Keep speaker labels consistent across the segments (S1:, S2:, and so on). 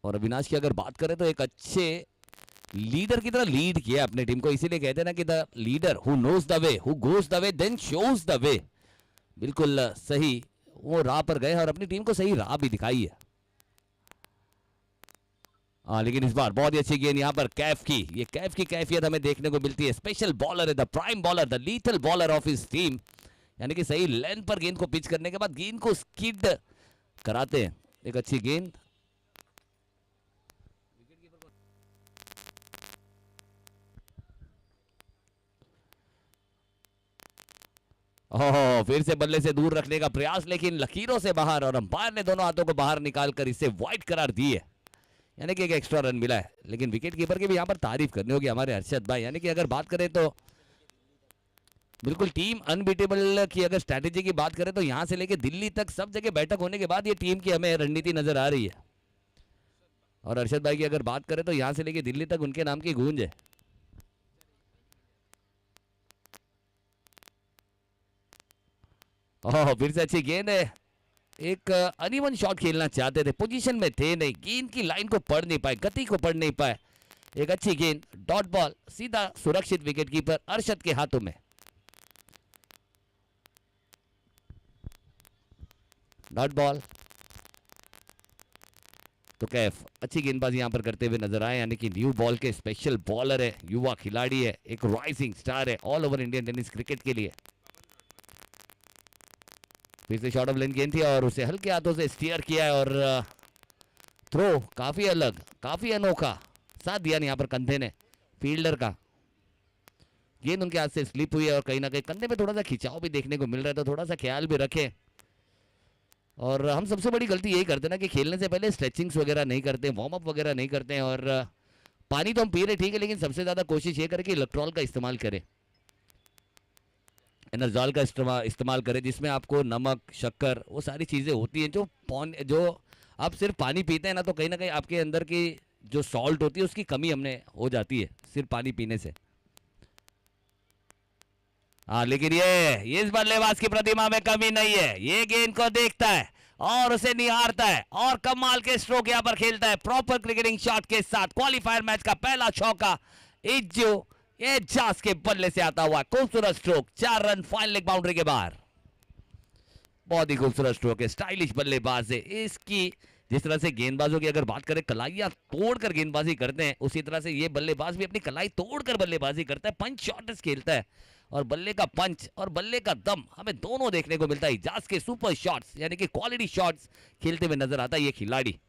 S1: और अविनाश की अगर बात करें तो एक अच्छे लीडर की तरह लीड किया अपने टीम को, इसीलिए कहते हैं ना कि the leader who knows the way, who goes the way then shows the way. बिल्कुल सही वो राह पर गए और अपनी टीम को सही राह भी दिखाई है। लेकिन इस बार बहुत ही अच्छी गेंद यहाँ पर कैफ की, ये कैफ की कैफियत हमें देखने को मिलती है। स्पेशल बॉलर है, the prime bowler, the lethal bowler of his team, यानी कि सही लेंथ पर गेंद को पिच करने के बाद गेंद को स्किड कराते हैं। एक अच्छी गेंद, ओह फिर से बल्ले से दूर रखने का प्रयास, लेकिन लकीरों से बाहर और अंपायर ने दोनों हाथों को बाहर निकालकर इसे वाइड करार दी है, यानी कि एक एक्स्ट्रा रन मिला है। लेकिन विकेट कीपर की भी यहाँ पर तारीफ करनी होगी हमारे अरशद भाई, यानी कि अगर बात करें तो बिल्कुल टीम अनबीटेबल की अगर स्ट्रैटेजी की बात करें तो यहाँ से लेके दिल्ली तक सब जगह बैठक होने के बाद ये टीम की हमें रणनीति नजर आ रही है। और अरशद भाई की अगर बात करें तो यहाँ से लेके दिल्ली तक उनके नाम की गूंज है। ओह फिर से अच्छी गेंद है, एक अनइवन शॉट खेलना चाहते थे, पोजीशन में थे नहीं, गेंद की लाइन को पढ़ नहीं पाए, गति को पढ़ नहीं पाए। एक अच्छी गेंद, डॉट बॉल, सीधा सुरक्षित विकेट कीपर अरशद के हाथों में। डॉट बॉल तो कैफ अच्छी गेंदबाजी यहां पर करते हुए नजर आए, यानी कि न्यू बॉल के स्पेशल बॉलर है, युवा खिलाड़ी है, एक राइजिंग स्टार है all over Indian tennis cricket के लिए। फिर से शॉर्ट ऑफ लेन गेंद थी और उसे हल्के हाथों से स्टीयर किया है और थ्रो काफी अलग, काफी अनोखा साथ दिया यहाँ पर कंधे ने फील्डर का। गेंद उनके हाथ से स्लिप हुई है और कहीं ना कहीं कंधे पे थोड़ा सा खिंचाव भी देखने को मिल रहा है, तो थोड़ा सा ख्याल भी रखें। और हम सबसे बड़ी गलती यही करते हैं ना कि खेलने से पहले स्ट्रेचिंग्स वगैरह नहीं करते, वार्म अप वगैरह नहीं करते हैं। और पानी तो हम पी रहे ठीक है, लेकिन सबसे ज़्यादा कोशिश ये करें कि इलेक्ट्रॉल का इस्तेमाल करें, एनर्जॉल का इस्तेमाल करें, जिसमें आपको नमक, शक्कर, वो सारी चीज़ें होती हैं जो आप सिर्फ पानी पीते हैं ना, तो कहीं ना कहीं आपके अंदर की जो सॉल्ट होती है उसकी कमी हमने हो जाती है सिर्फ पानी पीने से। लेकिन ये इस बल्लेबाज की प्रतिमा में कमी नहीं है, ये गेंद को देखता है और उसे निहारता है और कमाल के स्ट्रोक यहां पर खेलता है प्रॉपर क्रिकेटिंग शॉट के साथ। क्वालिफायर मैच का पहला चौका ये जास के बल्ले से आता हुआ खूबसूरत stroke, 4 run final leg boundary के बाहर। बहुत ही खूबसूरत स्ट्रोक है, स्टाइलिश बल्लेबाज है। इसकी जिस तरह से गेंदबाजों की अगर बात करें कलाइयां तोड़कर गेंदबाजी करते हैं, उसी तरह से ये बल्लेबाज भी अपनी कलाई तोड़कर बल्लेबाजी करता है, पंच शॉट्स खेलता है और बल्ले का पंच और बल्ले का दम हमें दोनों देखने को मिलता है। इजाज के सुपर शॉट्स यानी कि क्वालिटी शॉट्स खेलते हुए नजर आता है ये खिलाड़ी।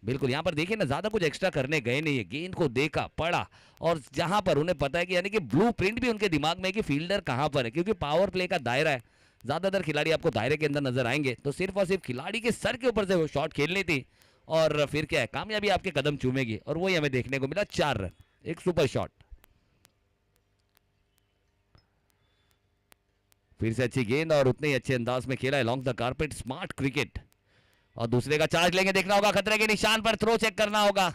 S1: बिल्कुल यहाँ पर देखिए ना, ज्यादा कुछ एक्स्ट्रा करने गए नहीं है, गेंद को देखा, पढ़ा और जहां पर उन्हें पता है कि यानी कि ब्लू प्रिंट भी उनके दिमाग में है कि फील्डर कहां पर है, क्योंकि पावर प्ले का दायरा है, ज्यादातर खिलाड़ी आपको दायरे के अंदर नजर आएंगे, तो सिर्फ और सिर्फ खिलाड़ी के सर के ऊपर से वो शॉट खेलनी थी और फिर क्या है, कामयाबी आपके कदम चूमेगी और वही हमें देखने को मिला। 4 रन, एक सुपर शॉट। फिर से अच्छी गेंद और उतने ही अच्छे अंदाज में खेला along the carpet, smart cricket. और दूसरे का चार्ज लेंगे, देखना होगा खतरे के निशान पर, थ्रो चेक करना होगा।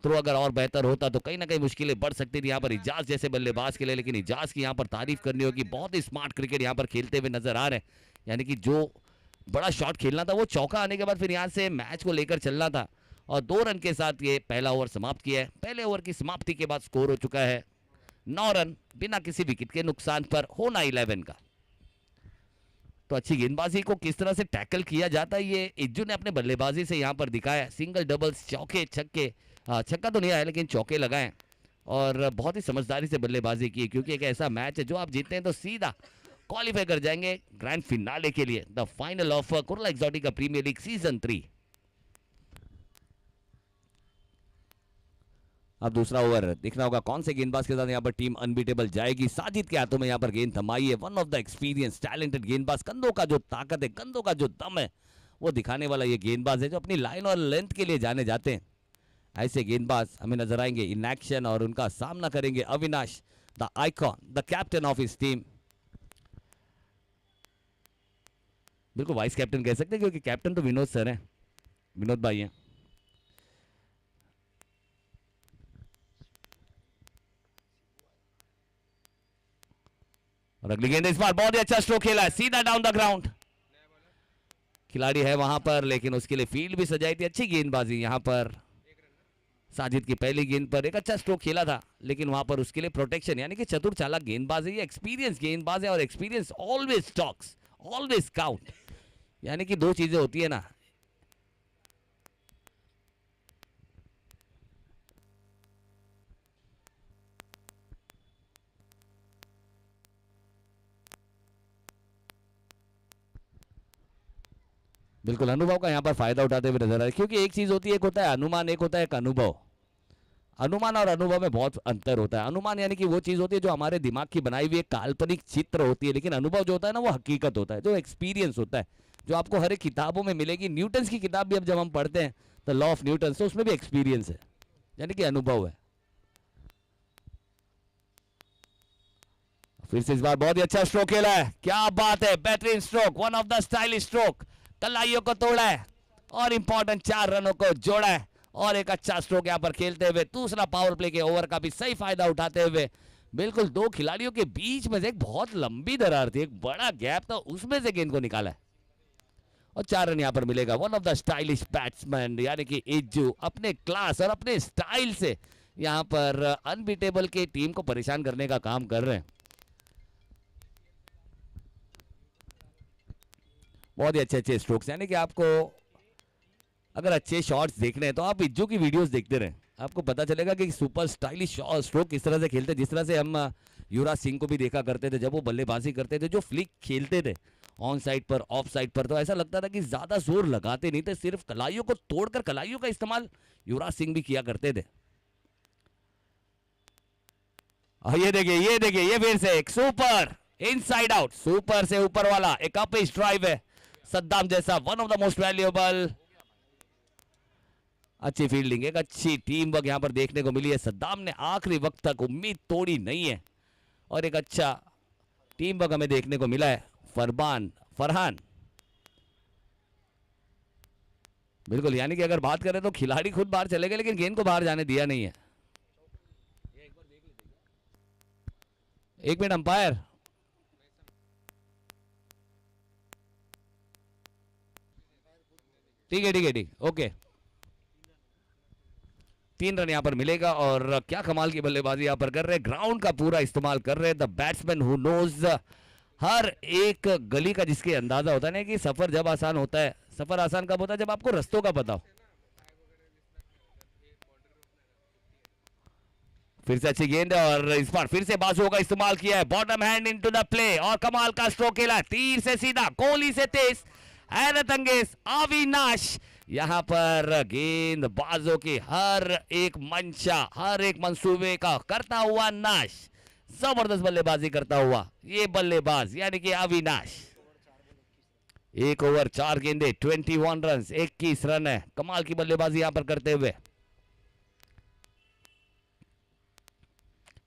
S1: थ्रो अगर और बेहतर होता तो कहीं ना कहीं मुश्किलें बढ़ सकती थी यहाँ पर इजाज जैसे बल्लेबाज के लिए, लेकिन इजाज की यहाँ पर तारीफ करनी होगी, बहुत ही स्मार्ट क्रिकेट यहाँ पर खेलते हुए नजर आ रहे हैं। यानी कि जो बड़ा शॉट खेलना था वो चौका आने के बाद फिर यहाँ से मैच को लेकर चलना था और 2 रन के साथ ये पहला ओवर समाप्त किया है। पहले ओवर की समाप्ति के बाद स्कोर हो चुका है 9 रन बिना किसी विकेट के नुकसान पर, होना 11 का। तो अच्छी गेंदबाजी को किस तरह से टैकल किया जाता है ये इज्जू ने अपने बल्लेबाजी से यहाँ पर दिखाया। सिंगल, डबल्स, चौके, छक्के, छक्का तो नहीं आया लेकिन चौके लगाए और बहुत ही समझदारी से बल्लेबाजी की, क्योंकि एक ऐसा मैच है जो आप जीतते हैं तो सीधा क्वालिफाई कर जाएंगे ग्रैंड फिनाले के लिए, the final of Kurla Exotica premier league season 3। अब दूसरा ओवर देखना होगा कौन से गेंदबाज के साथ यहाँ पर टीम अनबीटेबल जाएगी। साजिद के हाथों में यहाँ पर गेंद थमाई है, one of the experience talented गेंदबाज, कंधों का जो ताकत है, कंधों का जो दम है वो दिखाने वाला ये गेंदबाज है जो अपनी लाइन और लेंथ के लिए जाने जाते हैं। ऐसे गेंदबाज हमें नजर आएंगे इन एक्शन और उनका सामना करेंगे Avinash, the icon, the captain of his team. बिल्कुल वाइस कैप्टन कह सकते हैं क्योंकि कैप्टन तो विनोद सर हैं, विनोद भाई हैं। और अगली गेंद इस बार बहुत ही अच्छा स्ट्रोक खेला है, सीधा डाउन द ग्राउंड। खिलाड़ी है वहां पर, लेकिन उसके लिए फील्ड भी सजाई थी। अच्छी गेंदबाजी यहाँ पर साजिद की पहली गेंद पर एक अच्छा स्ट्रोक खेला था, लेकिन वहां पर उसके लिए प्रोटेक्शन, यानी कि चतुर चालाक गेंदबाज है, ये एक्सपीरियंस गेंदबाज है और experience always talks, always count. यानी कि दो चीजें होती है ना, बिल्कुल अनुभव का यहाँ पर फायदा उठाते हुए नजर आ रहा है, क्योंकि एक चीज होती है, एक होता है अनुमान, एक होता है एक अनुभव। अनुमान और अनुभव में बहुत अंतर होता है। अनुमान यानी कि वो चीज होती है जो हमारे दिमाग की बनाई हुई एक काल्पनिक चित्र होती है, लेकिन अनुभव जो होता है ना वो हकीकत होता है, जो एक्सपीरियंस होता है, जो आपको हर एक किताबों में मिलेगी। न्यूटन की किताब भी अब जब हम पढ़ते हैं तो लॉ ऑफ न्यूटन, तो उसमें भी एक्सपीरियंस है, यानी कि अनुभव है। फिर से इस बार बहुत ही अच्छा स्ट्रोक खेला है, क्या बात है, बेहतरीन stroke, one of the stylish stroke, कलाइयों को तोड़ा है और इंपॉर्टेंट 4 रनों को जोड़ा है और एक अच्छा स्ट्रोक यहां पर खेलते हुए दूसरा पावर प्ले के ओवर का भी सही फायदा उठाते हुए। बिल्कुल दो खिलाड़ियों के बीच में से एक बहुत लंबी दरार थी, एक बड़ा गैप था, उसमें से गेंद को निकाला है और 4 रन यहां पर मिलेगा। One of the stylish batsman यानी कि इज्जू अपने क्लास और अपने स्टाइल से यहां पर अनबीटेबल के टीम को परेशान करने का काम कर रहे हैं। बहुत ही अच्छे स्ट्रोक्स, यानी कि आपको अगर अच्छे शॉट्स देखने हैं तो आप इज्जू की वीडियोस देखते रहें, आपको पता चलेगा कि सुपर स्टाइलिश स्ट्रोक किस तरह से खेलते हैं। जिस तरह से हम युवराज सिंह को भी देखा करते थे जब वो बल्लेबाजी करते थे, जो फ्लिक खेलते थे ऑन साइड पर ऑफ साइड पर, तो ऐसा लगता था कि ज्यादा जोर लगाते नहीं थे, सिर्फ कलाइयों को तोड़कर कलाइयों का इस्तेमाल युवराज सिंह भी किया करते थे। ये देखिए ये फिर से एक सुपर इनसाइड आउट, सुपर से ऊपर वाला एक अप ड्राइव है सद्दाम जैसा, one of the most valuable. अच्छी फील्डिंग, एक अच्छी टीम वर्क यहां पर देखने को मिली है। सद्दाम ने आखिरी वक्त तक उम्मीद तोड़ी नहीं है और एक अच्छा टीम वर्क हमें देखने को मिला है। फरहान बिल्कुल, यानी कि अगर बात करें तो खिलाड़ी खुद बाहर चले गए लेकिन गेंद को बाहर जाने दिया नहीं है। एक मिनट अंपायर, ठीक है ओके। 3 रन यहां पर मिलेगा और क्या कमाल की बल्लेबाजी यहां पर कर रहे हैं, ग्राउंड का पूरा इस्तेमाल कर रहे हैं द बैट्समैन हु नोज हर एक गली का, जिसके अंदाजा होता है ना कि सफर जब आसान होता है, सफर आसान कब होता है, जब आपको रस्तों का पता हो। फिर से अच्छी गेंद और इस बार फिर से बाजुओं का इस्तेमाल किया है, bottom hand into the play और कमाल का स्ट्रोक खेला, तीर से सीधा, कोहली से तेज, हैरत अंगेज अविनाश। यहां पर गेंदबाजों की हर एक मंशा, हर एक मंसूबे का करता हुआ नाश, जबरदस्त बल्लेबाजी करता हुआ ये बल्लेबाज यानी कि अविनाश। 1 ओवर 4 गेंदे 21 रन, 21 रन है, कमाल की बल्लेबाजी यहां पर करते हुए।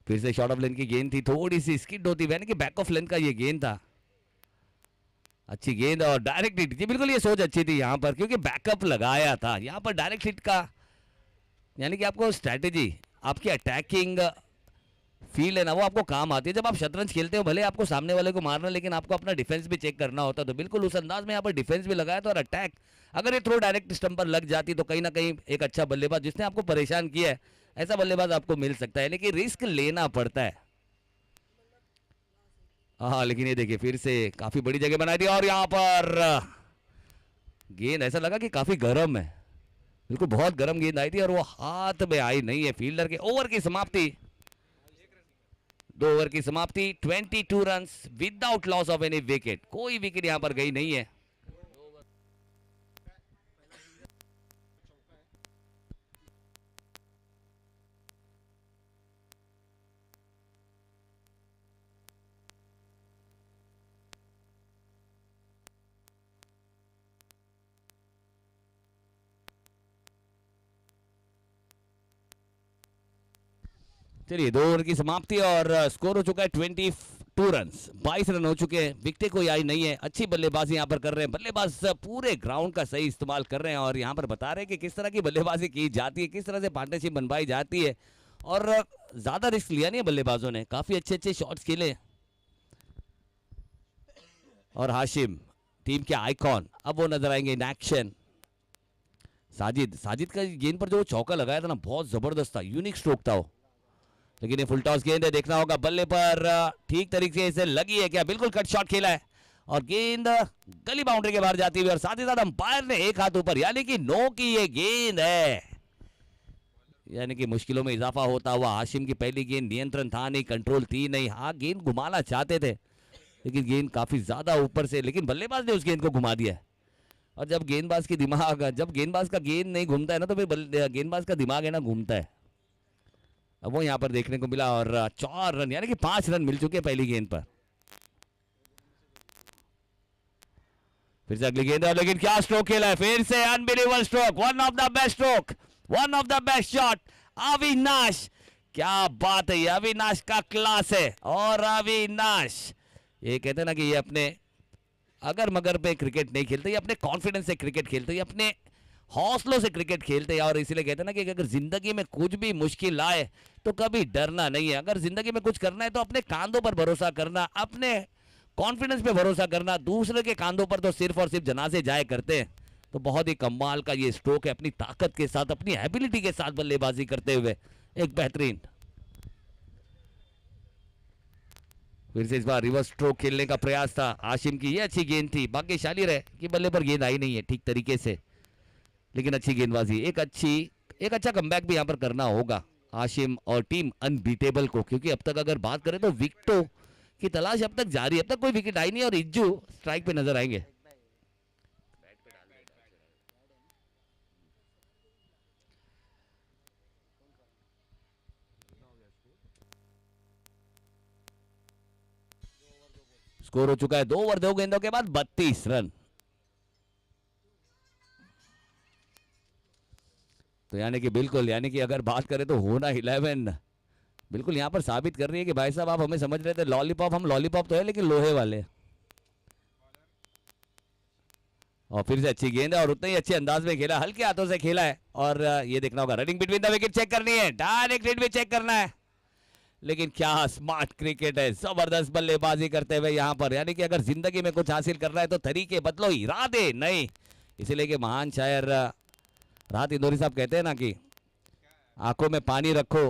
S1: फिर से शॉर्ट ऑफ लेंथ की गेंद थी, थोड़ी सी स्किड होती है, यानी कि बैक ऑफ लेंथ का ये गेंद था। अच्छी गेंद और डायरेक्ट हिट जी, बिल्कुल ये सोच अच्छी थी यहां पर, क्योंकि बैकअप लगाया था यहां पर डायरेक्ट हिट का, यानी कि आपको स्ट्रैटेजी, आपकी अटैकिंग फील्ड है ना, वो आपको काम आती है। जब आप शतरंज खेलते हो भले आपको सामने वाले को मारना, लेकिन आपको अपना डिफेंस भी चेक करना होता है, तो बिल्कुल उस अंदाज में यहाँ पर डिफेंस भी लगाया था और अटैक, अगर ये थ्रो डायरेक्ट स्टंप पर लग जाती तो कहीं ना कहीं एक अच्छा बल्लेबाज जिसने आपको परेशान किया है, ऐसा बल्लेबाज आपको मिल सकता है, लेकिन रिस्क लेना पड़ता है। हाँ, लेकिन ये देखिए फिर से काफी बड़ी जगह बनाई थी और यहाँ पर गेंद ऐसा लगा कि काफी गर्म है, बिल्कुल बहुत गर्म गेंद आई थी और वो हाथ में आई नहीं है फील्डर के। ओवर की समाप्ति, 2 ओवर की समाप्ति, 22 run without loss of any wicket, कोई विकेट यहां पर गई नहीं है। चलिए 2 ओवर की समाप्ति और स्कोर हो चुका है 22 रन, 22 रन हो चुके हैं, विकेट कोई आई नहीं है। अच्छी बल्लेबाजी यहां पर कर रहे हैं, बल्लेबाज पूरे ग्राउंड का सही इस्तेमाल कर रहे हैं और यहां पर बता रहे हैं कि किस तरह की बल्लेबाजी की जाती है, किस तरह से पार्टनरशिप बनवाई जाती है और ज्यादा रिस्क लिया नहीं है बल्लेबाजों ने, काफी अच्छे शॉट्स खेले। और हाशिम टीम के आइकॉन अब वो नजर आएंगे इन एक्शन। साजिद साजिद का गेंद पर जो चौका लगाया था ना, बहुत जबरदस्त था, यूनिक स्ट्रोक था वो। लेकिन ये फुल टॉस गेंद है, देखना होगा बल्ले पर ठीक तरीके से लगी है क्या। बिल्कुल कट शॉट खेला है और गेंद गली बाउंड्री के बाहर जाती हुई, और साथ ही साथ अंपायर ने एक हाथ ऊपर, यानी कि नो की ये गेंद है। यानी कि मुश्किलों में इजाफा होता हुआ। हाशिम की पहली गेंद नियंत्रण था नहीं, कंट्रोल थी नहीं। हाँ गेंद घुमाना चाहते थे लेकिन गेंद काफी ज्यादा ऊपर से, लेकिन बल्लेबाज ने उस गेंद को घुमा दिया। और जब गेंदबाज की दिमाग, जब गेंदबाज का गेंद नहीं घूमता है ना, तो फिर गेंदबाज का दिमाग है ना घूमता है। अब वो यहाँ पर देखने को मिला और 4 रन, यानी कि 5 रन मिल चुके पहली गेंद पर। फिर से अगली गेंद है, लेकिन क्या स्ट्रोक खेला है, फिर से unbelievable stroke, one of the best stroke, one of the best shot. Avinash, क्या बात है, ये अविनाश का क्लास है। और अविनाश, ये कहते हैं ना कि ये अपने अगर मगर पे क्रिकेट नहीं खेलते, ये अपने कॉन्फिडेंस से क्रिकेट खेलते, ये अपने हौसलों से क्रिकेट खेलते हैं। और इसीलिए कहते हैं ना कि अगर जिंदगी में कुछ भी मुश्किल आए तो कभी डरना नहीं है। अगर जिंदगी में कुछ करना है तो अपने कांधों पर भरोसा करना, अपने कॉन्फिडेंस पे भरोसा करना। दूसरे के कांधों पर तो सिर्फ और सिर्फ जनाजे जाए करते हैं। तो बहुत ही कमाल का ये स्ट्रोक है, अपनी ताकत के साथ, अपनी एबिलिटी के साथ बल्लेबाजी करते हुए एक बेहतरीन। फिर से इस बार रिवर्स स्ट्रोक खेलने का प्रयास था आशिम की, ये अच्छी गेंद थी, भाग्यशाली रहे कि बल्ले पर गेंद आई नहीं है ठीक तरीके से, लेकिन अच्छी गेंदबाजी, एक अच्छा कमबैक भी यहाँ पर करना होगा आशिम और टीम अनबीटेबल को। क्योंकि अब तक अगर बात करें तो विकेटों की तलाश अब तक जारी है, अब तक कोई विकेट आई नहीं और इज्जू स्ट्राइक पे नजर आएंगे। स्कोर हो चुका है 2 ओवर 2 गेंदों के बाद 32 रन। तो यानी कि बिल्कुल, यानी कि अगर बात करें तो होना 11 बिल्कुल यहाँ पर साबित कर रही है कि भाई साहब आप हमें समझ रहे थे लॉलीपॉप, हम लॉलीपॉप तो है लेकिन लोहे वाले। और फिर से अच्छी गेंद है और उतने ही अच्छे अंदाज में खेला, हल्के हाथों से खेला है। और ये देखना होगा, running between the wicket check करनी है, डायरेक्ट हिट भी चेक करना है। लेकिन क्या स्मार्ट क्रिकेट है, जबरदस्त बल्लेबाजी करते हुए यहाँ पर। यानी कि अगर जिंदगी में कुछ हासिल करना है तो तरीके बदलो, इरादे नहीं। इसीलिए कि महान शायर राहत इंदौरी साहब कहते हैं ना कि आंखों में पानी रखो,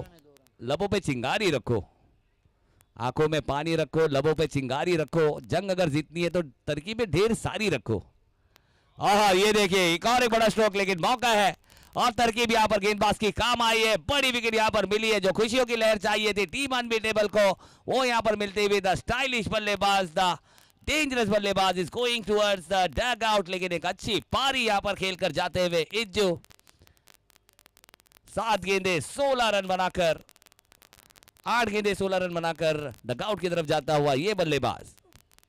S1: लबों पे चिंगारी रखो, आंखों में पानी रखो, लबों पे चिंगारी रखो, जंग अगर जीतनी है तो तरकीबें ढेर सारी रखो। हाँ ये देखिए एक और एक बड़ा स्ट्रोक, लेकिन मौका है और तरकीब यहाँ पर गेंदबाज की काम आई है। बड़ी विकेट यहाँ पर मिली है, जो खुशियों की लहर चाहिए थी टीम अनबीटेबल को, वो यहाँ पर मिलती हुई। द स्टाइलिश बल्लेबाज, द डेंजरस बल्लेबाज is going towards the dugout. लेकिन एक अच्छी पारी यहाँ पर खेलकर जाते हुए इज्जू 7 गेंदे 16 रन बनाकर, 8 गेंदे 16 रन बनाकर डग आउट की तरफ जाता हुआ ये बल्लेबाज।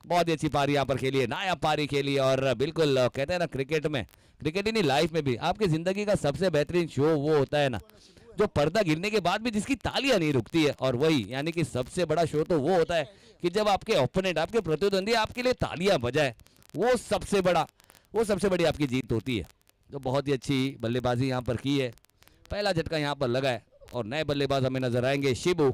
S1: बहुत ही अच्छी पारी यहाँ पर खेली है, नायाब पारी खेली। और बिल्कुल कहते हैं ना क्रिकेट में, क्रिकेट ही नहीं लाइफ में भी, आपकी जिंदगी का सबसे बेहतरीन शो वो होता है ना जो पर्दा गिरने के बाद भी जिसकी तालियां नहीं रुकती है। और वही यानी कि सबसे बड़ा शो तो वो होता है कि जब आपके ओपोनेंट, आपके प्रतिद्वंदी आपके लिए तालियां बजाए, वो सबसे बड़ी आपकी जीत होती है। तो बहुत ही अच्छी बल्लेबाजी यहाँ पर की है, पहला झटका यहाँ पर लगा है। और नए बल्लेबाज हमें नजर आएंगे शिबू।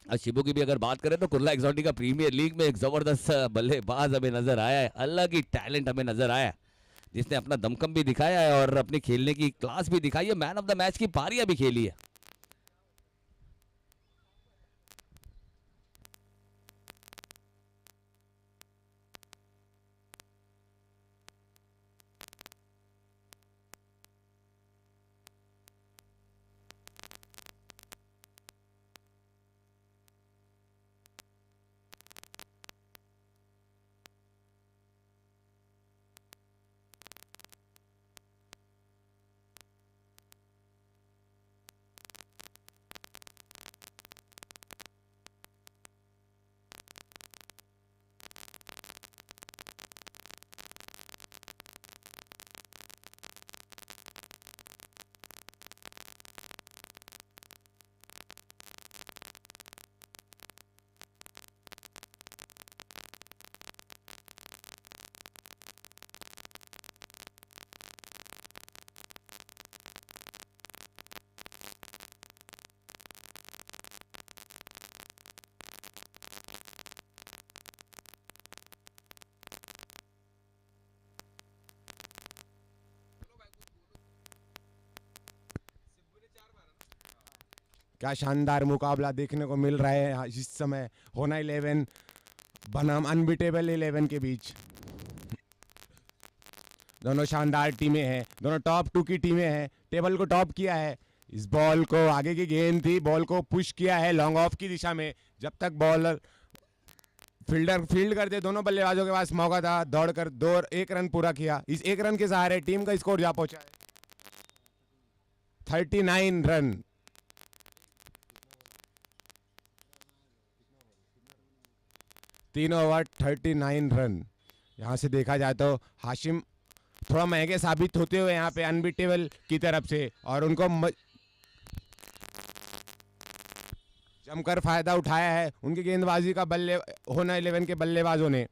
S1: शिबू की भी अगर बात करें तो कुर्ला एक्सोटिका प्रीमियर लीग में एक जबरदस्त बल्लेबाज हमें नजर आया है, अलग ही टैलेंट हमें नजर आया है, जिसने अपना दमकम भी दिखाया है और अपनी खेलने की क्लास भी दिखाई है। मैन ऑफ द मैच की पारियां भी खेली है।
S2: क्या शानदार मुकाबला देखने को मिल रहा है इस समय होना 11 बनाम अनबीटेबल 11 के बीच। दोनों शानदार टीमें हैं, दोनों टॉप 2 की टीमें हैं, टेबल को टॉप किया है। इस बॉल को आगे की गेंद थी, बॉल को पुश किया है लॉन्ग ऑफ की दिशा में। जब तक बॉलर फील्डर फील्ड करते दोनों बल्लेबाजों के पास मौका था, दौड़कर 1 रन पूरा किया। इस 1 रन के सहारे टीम का स्कोर जा पहुंचा है 39 रन। तीन ओवर 39 रन। यहां से देखा जाए तो हाशिम थोड़ा महंगे साबित होते हुए यहाँ पे अनबीटेबल की तरफ से, और उनको जमकर फायदा उठाया है उनकी गेंदबाजी का बल्ले होना 11 के बल्लेबाजों ने।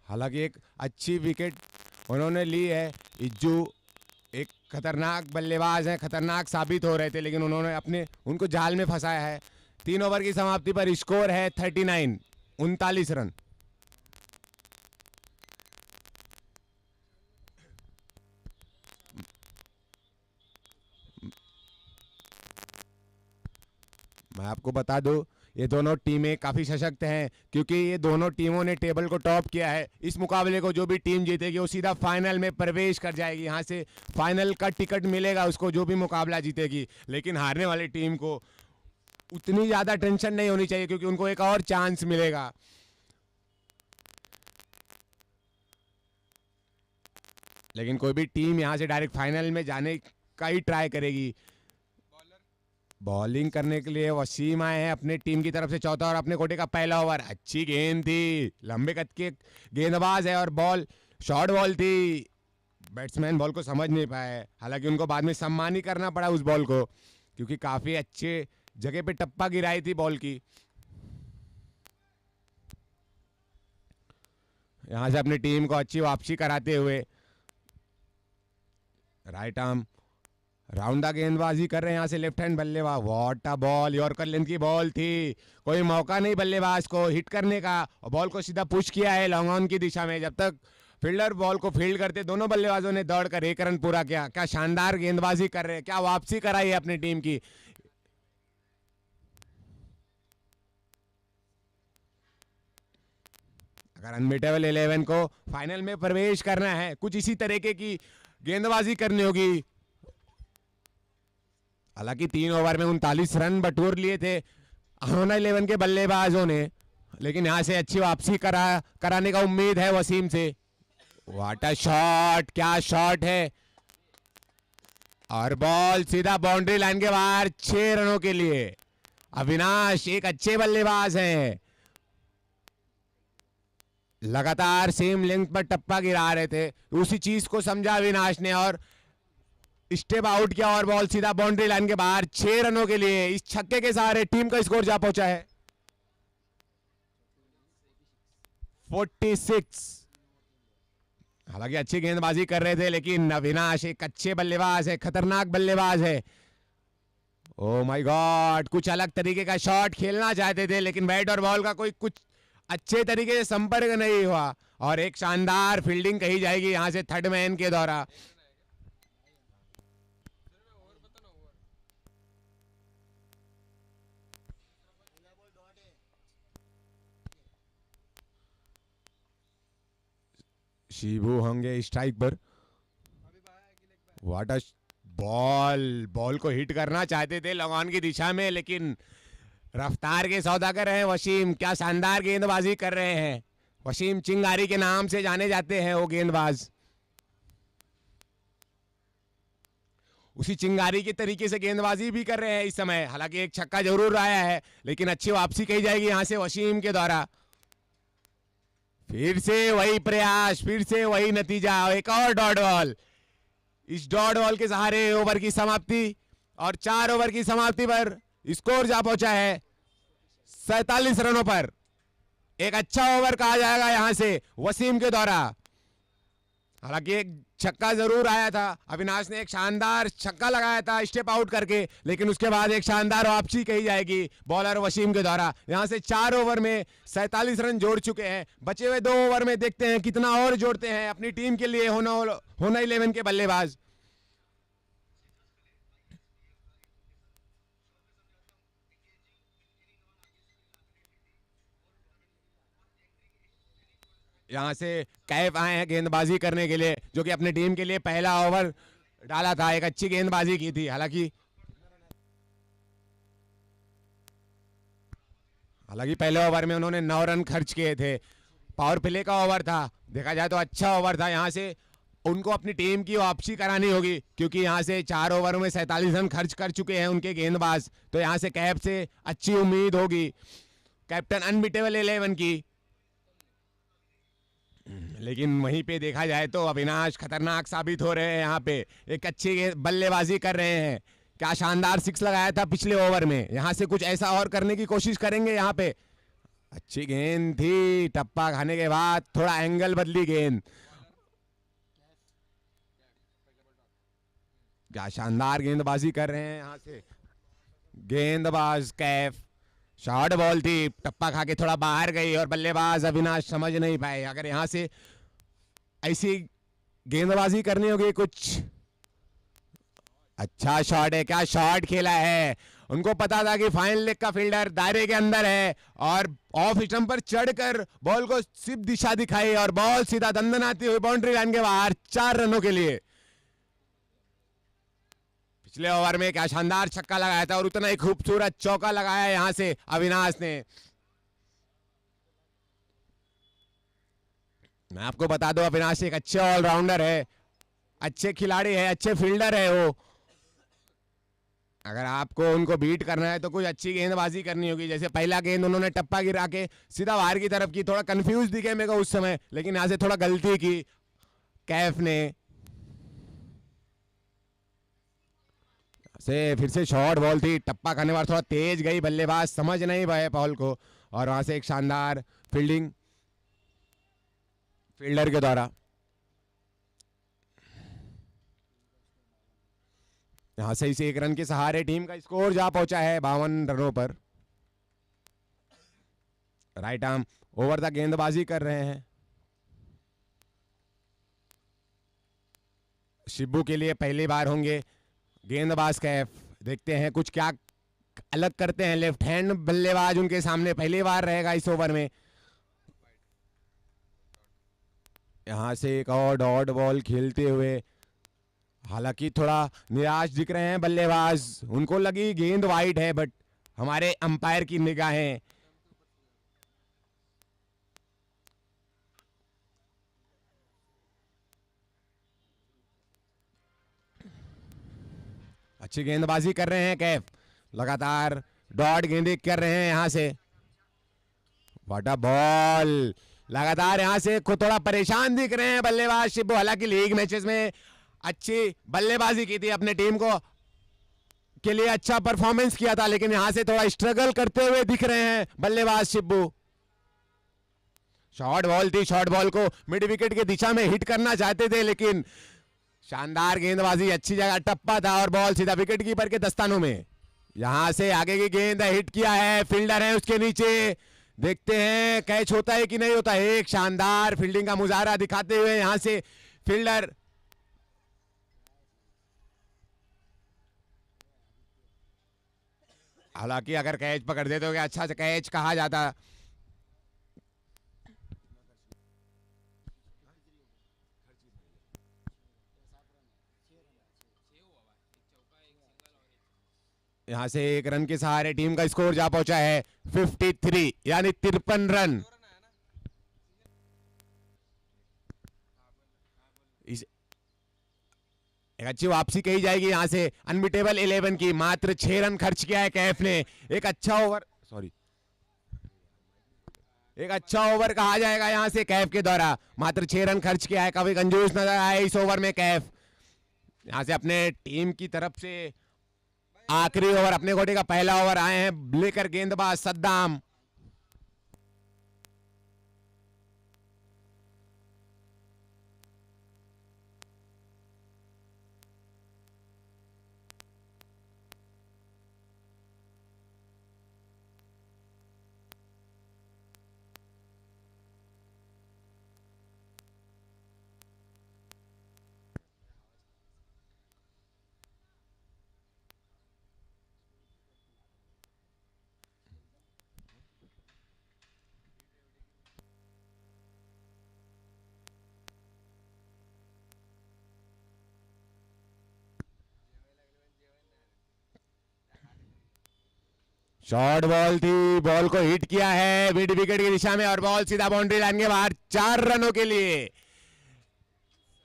S2: हालांकि एक अच्छी विकेट उन्होंने ली है। इज्जू एक खतरनाक बल्लेबाज हैं, खतरनाक साबित हो रहे थे, लेकिन उन्होंने उनको जाल में फंसाया है। 3 ओवर की समाप्ति पर स्कोर है 39 रन। मैं आपको बता दूं ये दोनों टीमें काफी सशक्त हैं, क्योंकि ये दोनों टीमों ने टेबल को टॉप किया है। इस मुकाबले को जो भी टीम जीतेगी वो सीधा फाइनल में प्रवेश कर जाएगी। यहाँ से फाइनल का टिकट मिलेगा उसको जो भी मुकाबला जीतेगी। लेकिन हारने वाली टीम को उतनी ज्यादा टेंशन नहीं होनी चाहिए, क्योंकि उनको एक और चांस मिलेगा। लेकिन कोई भी टीम यहाँ से डायरेक्ट फाइनल में जाने का ही ट्राई करेगी। बॉलिंग करने के लिए वसीम आए हैं अपने टीम की तरफ से। चौथा और अपने कोटे का पहला ओवर। अच्छी गेंद थी, लंबे कद के गेंदबाज है और बॉल शॉर्ट बॉल थी। बैट्समैन बॉल को समझ नहीं पाए, हालांकि उनको बाद में सम्मान ही करना पड़ा उस बॉल को, क्योंकि काफी अच्छे जगह पे टप्पा गिराई थी बॉल की। यहां से अपनी टीम को अच्छी वापसी कराते हुए राइट आर्म राउंडा गेंदबाजी कर रहे हैं यहाँ से लेफ्ट हैंड बल्लेबाज। What a ball, yorker length की बॉल थी, कोई मौका नहीं बल्लेबाज को हिट करने का, और बॉल को सीधा पुश किया है लॉन्ग ऑन की दिशा में। जब तक फील्डर बॉल को फील्ड करते दोनों बल्लेबाजों ने दौड़कर 1 रन पूरा किया। क्या शानदार गेंदबाजी कर रहे हैं, क्या वापसी कराई है अपनी टीम की। अगर अनबीटेबल 11 को फाइनल में प्रवेश करना है, कुछ इसी तरीके की गेंदबाजी करनी होगी। हालांकि 3 ओवर में 39 रन बटोर लिए थे अरोना 11 के बल्लेबाजों ने, लेकिन यहां से अच्छी वापसी कराने का उम्मीद है वसीम से। व्हाट अ शॉट, क्या शॉट है, और बॉल सीधा बाउंड्री लाइन के बाहर 6 रनों के लिए। अविनाश एक अच्छे बल्लेबाज हैं, लगातार सेम लेंथ पर टप्पा गिरा रहे थे, उसी चीज को समझा अविनाश ने और स्टेप आउट किया, और बॉल सीधा बाउंड्री लाइन के बाहर 6 रनों के लिए। इस छक्के के सहारे टीम का स्कोर जा पहुंचा है 46। हालांकि अच्छी गेंदबाजी कर रहे थे, लेकिन अविनाश एक अच्छे बल्लेबाज है, खतरनाक बल्लेबाज है। ओ माय गॉड, कुछ अलग तरीके का शॉट खेलना चाहते थे, लेकिन बैट और बॉल का कुछ अच्छे तरीके से संपर्क नहीं हुआ, और एक शानदार फील्डिंग कही जाएगी यहां से थर्ड मैन के द्वारा। शिबू होंगे स्ट्राइक पर। व्हाट अ बॉल को हिट करना चाहते थे लॉन्ग ऑन की दिशा में, लेकिन रफ्तार के सौदागर हैं वसीम, क्या शानदार गेंदबाजी कर रहे हैं। वसीम चिंगारी के नाम से जाने जाते हैं वो गेंदबाज। उसी चिंगारी के तरीके से गेंदबाजी भी कर रहे हैं इस समय। हालांकि एक छक्का जरूर आया है, लेकिन अच्छी वापसी कही जाएगी यहां से वसीम के द्वारा। फिर से वही प्रयास, फिर से वही नतीजा, एक और डॉट बॉल। इस डॉट बॉल के सहारे ओवर की समाप्ति, और 4 ओवर की समाप्ति पर स्कोर जा पहुंचा है 47 रनों पर। एक अच्छा ओवर कहा जाएगा यहां से वसीम के द्वारा। हालांकि एक छक्का जरूर आया था, अविनाश ने एक शानदार छक्का लगाया था स्टेप आउट करके, लेकिन उसके बाद एक शानदार वापसी कही जाएगी बॉलर वसीम के द्वारा। यहां से 4 ओवर में 47 रन जोड़ चुके हैं। बचे हुए 2 ओवर में देखते हैं कितना और जोड़ते हैं अपनी टीम के लिए होना 11 के बल्लेबाज। यहाँ से कैफ आए हैं गेंदबाजी करने के लिए, जो कि अपनी टीम के लिए पहला ओवर डाला था। एक अच्छी गेंदबाजी की थी, हालांकि पहले ओवर में उन्होंने 9 रन खर्च किए थे। पावर प्ले का ओवर था, देखा जाए तो अच्छा ओवर था। यहाँ से उनको अपनी टीम की वापसी करानी होगी, क्योंकि यहाँ से 4 ओवर में 47 रन खर्च कर चुके हैं उनके गेंदबाज। तो यहाँ से कैफ से अच्छी उम्मीद होगी, कैप्टन अनबीटेबल 11 की। लेकिन वहीं पे देखा जाए तो अविनाश खतरनाक साबित हो रहे हैं। यहाँ पे एक अच्छी बल्लेबाजी कर रहे हैं। क्या शानदार 6 लगाया था पिछले ओवर में, यहाँ से कुछ ऐसा और करने की कोशिश करेंगे। यहाँ पे अच्छी गेंद थी, टप्पा खाने के बाद थोड़ा एंगल बदली गेंद। क्या शानदार गेंदबाजी कर रहे हैं यहाँ से गेंदबाज कैफ। शॉर्ट बॉल थी, टप्पा खा के थोड़ा बाहर गई और बल्लेबाज अविनाश समझ नहीं पाए। अगर यहां से ऐसी गेंदबाजी करनी होगी कुछ। अच्छा शॉट है, क्या शॉट खेला है। उनको पता था कि फाइनल लेग का फील्डर दायरे के अंदर है, और ऑफ स्टंप पर चढ़कर बॉल को सिर्फ दिशा दिखाई और बॉल सीधा दंदनाती हुई बाउंड्री लाइन के बाहर 4 रनों के लिए। पिछले ओवर में क्या शानदार छक्का लगाया था और उतना ही खूबसूरत चौका लगाया यहां से अविनाश ने। मैं आपको बता दूं, अविनाश एक अच्छे ऑलराउंडर है, अच्छे खिलाड़ी है, अच्छे फील्डर है वो। अगर आपको उनको बीट करना है तो कुछ अच्छी गेंदबाजी करनी होगी। जैसे पहला गेंद उन्होंने टप्पा गिरा के सीधा बाहर की तरफ की, थोड़ा कंफ्यूज दिखे मेरे को उस समय, लेकिन यहां से थोड़ा गलती की कैफ ने। से फिर से शॉर्ट बॉल थी, टप्पा खाने वाला थोड़ा तेज गई, बल्लेबाज समझ नहीं पाए बॉल को, और वहां से एक शानदार फील्डिंग फील्डर के द्वारा। यहां से इसे 1 रन के सहारे टीम का स्कोर जा पहुंचा है 52 रनों पर। राइट आर्म ओवर तक गेंदबाजी कर रहे हैं। शिब्बू के लिए पहली बार होंगे गेंदबाज कैफ। देखते हैं कुछ क्या अलग करते हैं। लेफ्ट हैंड बल्लेबाज उनके सामने पहली बार रहेगा इस ओवर में। यहां से एक और डॉट बॉल खेलते हुए, हालांकि थोड़ा निराश दिख रहे हैं बल्लेबाज। उनको लगी गेंद वाइड है, बट हमारे अंपायर की निगाहें अच्छी गेंदबाजी कर रहे हैं कैफ। लगातार डॉट गेंदे कर रहे हैं यहां से। What a ball. लगातार यहां से खुद थोड़ा परेशान दिख रहे हैं बल्लेबाज शिब्बू। हालांकि लीग मैचेस में अच्छी बल्लेबाजी की थी, अपने टीम को के लिए अच्छा परफॉर्मेंस किया था, लेकिन यहां से थोड़ा स्ट्रगल करते हुए दिख रहे हैं बल्लेबाज शिब्बू। शॉर्ट बॉल थी, शॉर्ट बॉल को मिड विकेट की दिशा में हिट करना चाहते थे, लेकिन शानदार गेंदबाजी, अच्छी जगह टप्पा था और बॉल सीधा विकेट कीपर के दस्तानों में। यहां से आगे की गेंद हिट किया है, फील्डर है उसके नीचे। देखते हैं कैच होता है कि नहीं होता है। एक शानदार फील्डिंग का मुजाहरा दिखाते हुए यहां से फील्डर। हालांकि अगर कैच पकड़ दे तो क्या अच्छा कैच कहा जाता। यहां से 1 रन के सहारे टीम का स्कोर जा पहुंचा है 53, यानी 53 रन। इस एक अच्छी वापसी कही जाएगी यहां से अनबीटेबल 11 की। मात्र 6 रन खर्च किया है कैफ ने। एक अच्छा ओवर, सॉरी, एक अच्छा ओवर कहा जाएगा यहां से कैफ के द्वारा। मात्र 6 रन खर्च किया है, काफी कंजूस नजर आया इस ओवर में कैफ। यहां से अपने टीम की तरफ से आखिरी ओवर, अपने कोटे का पहला ओवर आए हैं लेकर गेंदबाज सद्दाम। शॉर्ट बॉल थी, बॉल को हिट किया है मिड विकेट की दिशा में और बॉल सीधा बाउंड्री लाइन के बाहर 4 रनों के लिए।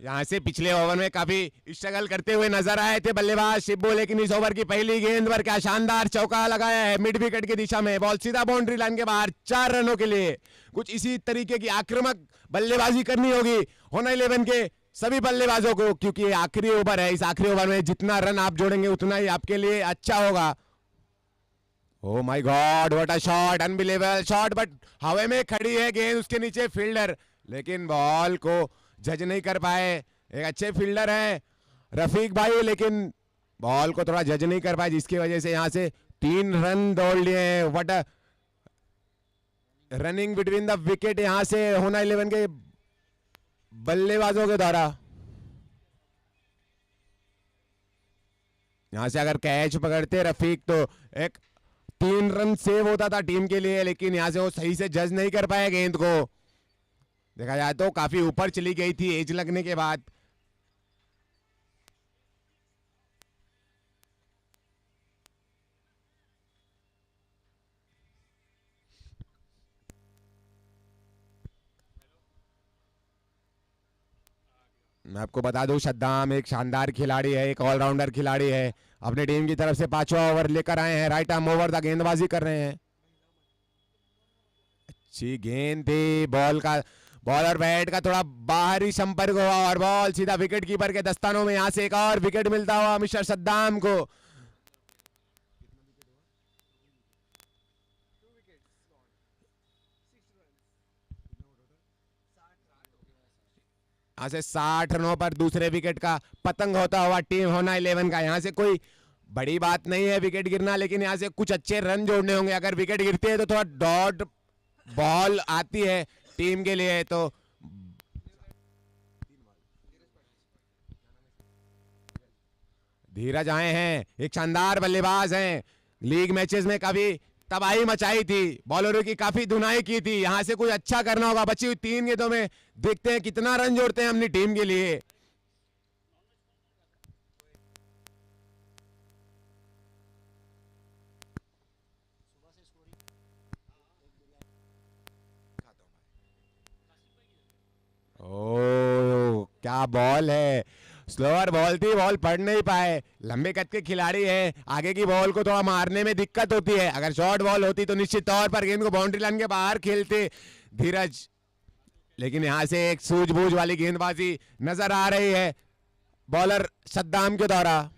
S2: यहां से पिछले ओवर में काफी स्ट्रगल करते हुए नजर आए थे बल्लेबाज शिब्बू, लेकिन इस ओवर की पहली गेंद पर क्या शानदार चौका लगाया है मिड विकेट की दिशा में, बॉल सीधा बाउंड्री लाइन के बाहर 4 रनों के लिए। कुछ इसी तरीके की आक्रामक बल्लेबाजी करनी होगी होना 11 के सभी बल्लेबाजों को, क्योंकि ये आखिरी ओवर है। इस आखिरी ओवर में जितना रन आप जोड़ेंगे उतना ही आपके लिए अच्छा होगा। Oh my God, what a shot, unbelievable shot, but हवा में खड़ी है गेंद, उसके नीचे फील्डर, लेकिन बॉल को जज नहीं कर पाए। एक अच्छे फील्डर हैं रफीक भाई, लेकिन बॉल को थोड़ा जज नहीं कर पाए, जिसकी वजह से यहां से 3 रन दौड़ लिए हैं। What a running between the wicket यहां से होना 11 के बल्लेबाजों के द्वारा। यहां से अगर कैच पकड़ते रफीक तो एक 3 रन सेव होता था टीम के लिए, लेकिन यहां से वो सही से जज नहीं कर पाए गेंद को। देखा जाए तो काफी ऊपर चली गई थी एज लगने के बाद। मैं आपको बता दूं सद्दाम एक शानदार खिलाड़ी है, एक ऑलराउंडर खिलाड़ी है। अपने टीम की तरफ से 5वां ओवर लेकर आए हैं, राइट आर्म ओवर द गेंदबाजी कर रहे हैं। अच्छी गेंद थी, बॉल और बैट का थोड़ा बाहरी संपर्क हुआ और बॉल सीधा विकेट कीपर के दस्तानों में। यहां से एक और विकेट मिलता हुआ मिस्टर सद्दाम को। यहां से 60 रनों पर दूसरे विकेट का पतंग होता हुआ टीम होना 11 का। यहां से कोई बड़ी बात नहीं है विकेट गिरना, लेकिन यहां से कुछ अच्छे रन जोड़ने होंगे। अगर विकेट गिरते हैं तो थोड़ा डॉट बॉल आती है टीम के लिए, तो धीरज आए हैं, एक शानदार बल्लेबाज हैं, लीग मैचेस में काफी तबाही मचाई थी, बॉलरों की काफी धुनाई की थी। यहां से कुछ अच्छा करना होगा बची हुई 3 गेंदों में। देखते हैं कितना रन जोड़ते हैं अपनी टीम के लिए। ओ क्या बॉल है, स्लोअर बॉल थी, बॉल पढ़ नहीं पाए। लंबे कद के खिलाड़ी है, आगे की बॉल को थोड़ा मारने में दिक्कत होती है। अगर शॉर्ट बॉल होती तो निश्चित तौर पर गेंद को बाउंड्री लाइन के बाहर खेलते धीरज, लेकिन यहां से एक सूझबूझ वाली गेंदबाजी नजर आ रही है बॉलर सद्दाम के द्वारा।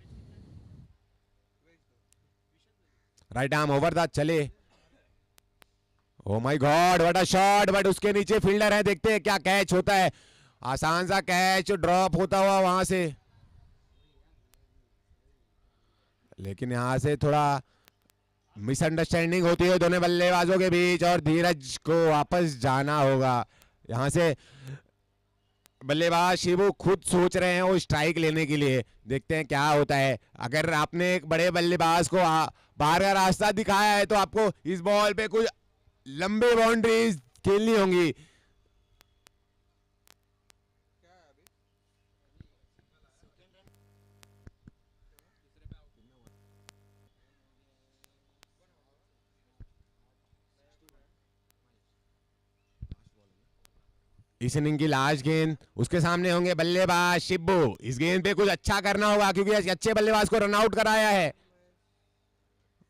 S2: राइट आर्म ओवर द चले। Oh my God, what a shot, but उसके नीचे फील्डर है। देखते हैं क्या कैच होता है। आसान सा कैच ड्रॉप होता हुआ वहां से, लेकिन यहां से थोड़ा मिसअंडरस्टैंडिंग होती है दोनों बल्लेबाजों के बीच और धीरज को वापस जाना होगा। यहां से बल्लेबाज शिबू खुद सोच रहे हैं वो स्ट्राइक लेने के लिए। देखते हैं क्या होता है। अगर आपने एक बड़े बल्लेबाज को बाहर का रास्ता दिखाया है तो आपको इस बॉल पे कुछ लंबे बाउंड्रीज खेलनी होंगी। इस इनिंग की लास्ट गेंद, उसके सामने होंगे बल्लेबाज शिब्बू। इस गेंद पे कुछ अच्छा करना होगा क्योंकि अच्छे बल्लेबाज को रन आउट कराया है।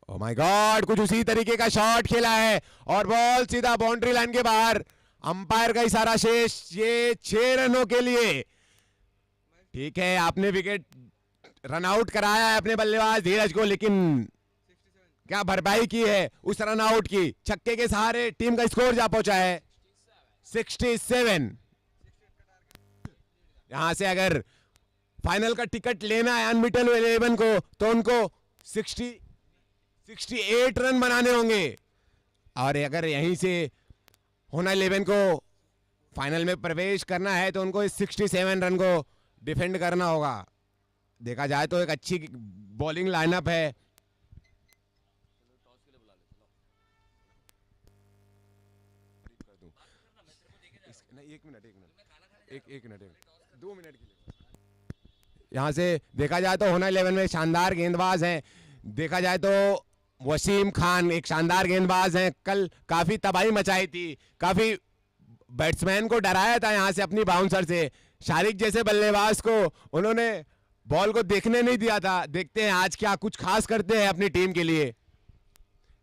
S2: ओह माय गॉड, कुछ उसी तरीके का शॉट खेला है और बॉल सीधा बाउंड्री लाइन के बाहर। अंपायर का इशारा शेष, ये 6 रनों के लिए। ठीक है, आपने विकेट रन आउट कराया है अपने बल्लेबाज धीरज को, लेकिन क्या भरपाई की है उस रन आउट की। छक्के के सहारे टीम का स्कोर जा पहुंचा है 67। यहां से अगर फाइनल का टिकट लेना है अनबीटन 11 को तो उनको 68 रन बनाने होंगे, और अगर यहीं से होना 11 को फाइनल में प्रवेश करना है तो उनको 67 रन को डिफेंड करना होगा। देखा जाए तो एक अच्छी बॉलिंग लाइनअप है। एक मिनट 2 मिनट के लिए। यहां से देखा जाए तो होना 11 में शानदार गेंदबाज हैं। देखा जाए तो वसीम खान एक शानदार गेंदबाज हैं, कल काफी तबाही मचाई थी, काफी बैट्समैन को डराया था यहां से अपनी बाउंसर से। शारिक जैसे बल्लेबाज को उन्होंने बॉल को देखने नहीं दिया था। देखते हैं आज क्या कुछ खास करते हैं अपनी टीम के लिए।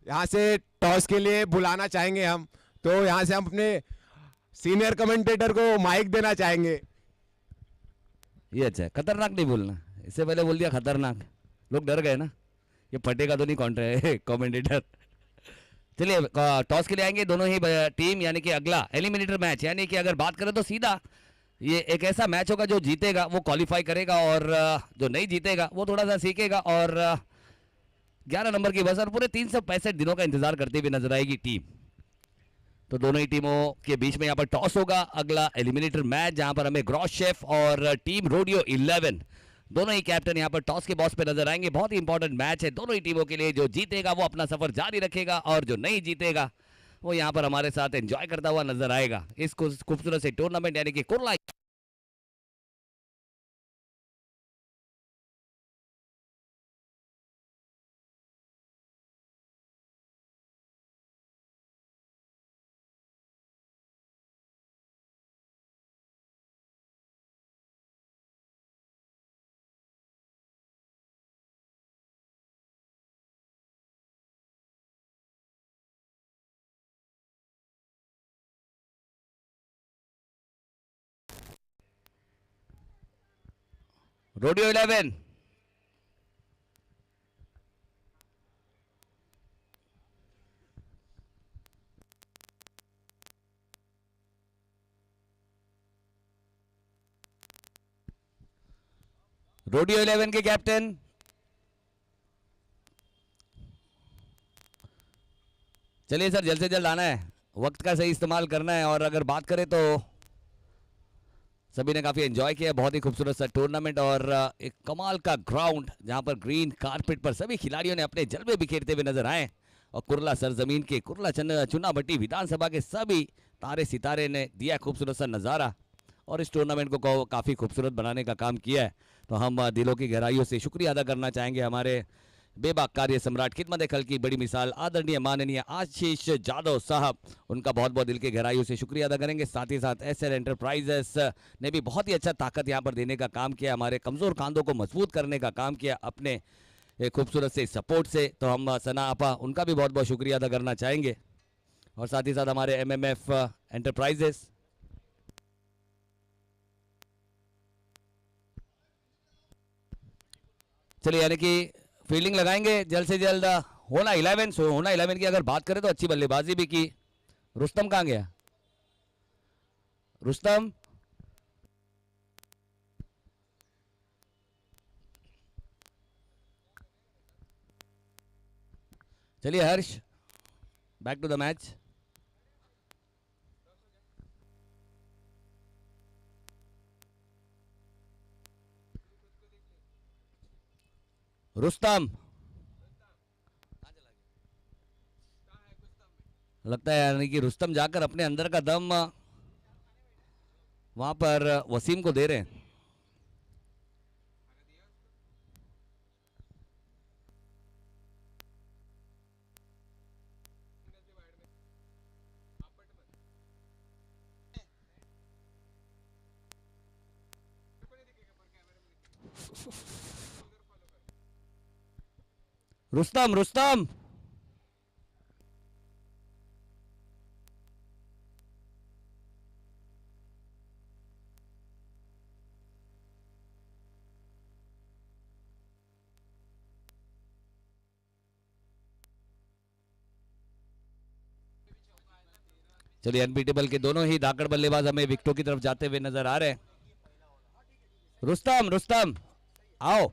S2: यहां से टॉस के लिए बुलाना चाहेंगे हम, तो यहां से हम अपने सीनियर कमेंटेटर को माइक देना चाहेंगे।
S1: ये अच्छा है, खतरनाक नहीं बोलना, इससे पहले बोल दिया खतरनाक, लोग डर गए ना, ये फटेगा तो नहीं कॉन्ट्रे कमेंटेटर। चलिए टॉस के लिए आएंगे दोनों ही टीम, यानी कि अगला एलिमिनेटर मैच, यानी कि अगर बात करें तो सीधा ये एक ऐसा मैच होगा जो जीतेगा वो क्वालिफाई करेगा और जो नहीं जीतेगा वो थोड़ा सा सीखेगा। और 11 नंबर की बस और पूरे 365 दिनों का इंतजार करते हुए नजर आएगी टीम। तो दोनों ही टीमों के बीच में यहाँ पर टॉस होगा, अगला एलिमिनेटर मैच, जहां पर हमें ग्रॉस शेफ और टीम रोडियो 11 दोनों ही कैप्टन यहाँ पर टॉस के बॉस पे नजर आएंगे। बहुत ही इंपॉर्टेंट मैच है दोनों ही टीमों के लिए। जो जीतेगा वो अपना सफर जारी रखेगा और जो नहीं जीतेगा वो यहाँ पर हमारे साथ एंजॉय करता हुआ नजर आएगा इस खूबसूरत से टूर्नामेंट, यानी कि कुर्ला। रोडियो 11 रोडियो 11 के कैप्टन चलिए सर, जल्द से जल्द आना है, वक्त का सही इस्तेमाल करना है। और अगर बात करें तो सभी ने काफी एंजॉय किया, बहुत ही खूबसूरत सा टूर्नामेंट और एक कमाल का ग्राउंड जहां पर ग्रीन कारपेट पर सभी खिलाड़ियों ने अपने जलवे बिखेरते हुए नजर आए। और कुर्ला सरजमीन के कुर्ला चुनाभट्टी विधानसभा के सभी तारे सितारे ने दिया खूबसूरत सा नज़ारा और इस टूर्नामेंट को काफ़ी खूबसूरत बनाने का काम किया है। तो हम दिलों की गहराइयों से शुक्रिया अदा करना चाहेंगे हमारे बेबाक कार्य सम्राट, खिदमत खल की बड़ी मिसाल, आदरणीय माननीय आशीष जादव साहब, उनका बहुत बहुत दिल के गहराइयों से शुक्रिया अदा करेंगे। साथ ही साथ एसएल एंटरप्राइजेस ने भी बहुत ही अच्छा ताकत यहाँ पर देने का काम किया, हमारे कमज़ोर कांधों को मजबूत करने का काम किया अपने खूबसूरत से सपोर्ट से। तो हम सना आपा उनका भी बहुत बहुत शुक्रिया अदा करना चाहेंगे। और साथ ही साथ हमारे एमएमएफ एंटरप्राइजेस, चलिए यानी कि फील्डिंग लगाएंगे जल्द से जल्द। होना 11, सो होना 11 की अगर बात करें तो अच्छी बल्लेबाजी भी की। रुस्तम कहाँ गया? रुस्तम, चलिए Harsh, back to the match. Rustam, लगता है यानी कि रुस्तम जाकर अपने अंदर का दम वहां पर वसीम को दे रहे हैं। रुस्तम, रुस्तम, चलिए अनबीटेबल के दोनों ही धाकड़ बल्लेबाज हमें विकेटों की तरफ जाते हुए नजर आ रहे हैं। रुस्तम, रुस्तम आओ।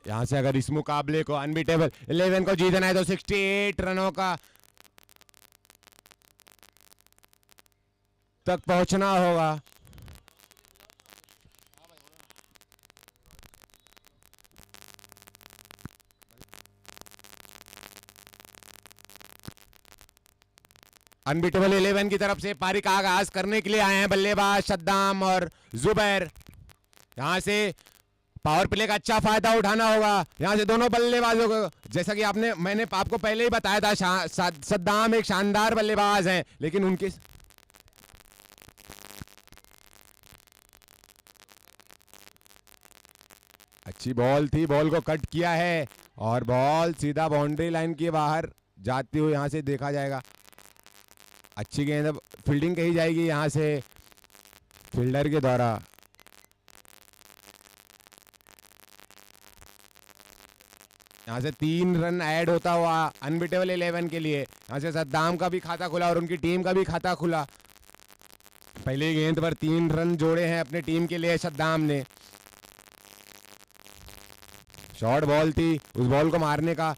S2: यहां से अगर इस मुकाबले को अनबीटेबल 11 को जीतना है तो 68 रनों का तक पहुंचना होगा। अनबीटेबल 11 की तरफ से पारी का आगाज करने के लिए आए हैं बल्लेबाज सद्दाम और जुबैर। यहां से पावर प्ले का अच्छा फायदा उठाना होगा। यहां से दोनों बल्लेबाजों को, जैसा कि मैंने आपको पहले ही बताया था, सद्दाम एक शानदार बल्लेबाज हैं, लेकिन उनके अच्छी बॉल थी, बॉल को कट किया है और बॉल सीधा बाउंड्री लाइन के बाहर जाती हुई यहां से देखा जाएगा। अच्छी गेंद, फील्डिंग कही जाएगी यहां से फील्डर के द्वारा। यहां से 3 रन ऐड होता हुआ अनबीटेबल 11 के लिए। यहां से सद्दाम का भी खाता खुला और उनकी टीम का भी खाता खुला। पहली गेंद पर 3 रन जोड़े हैं अपने टीम के लिए सद्दाम ने। शॉर्ट बॉल थी, उस बॉल को मारने का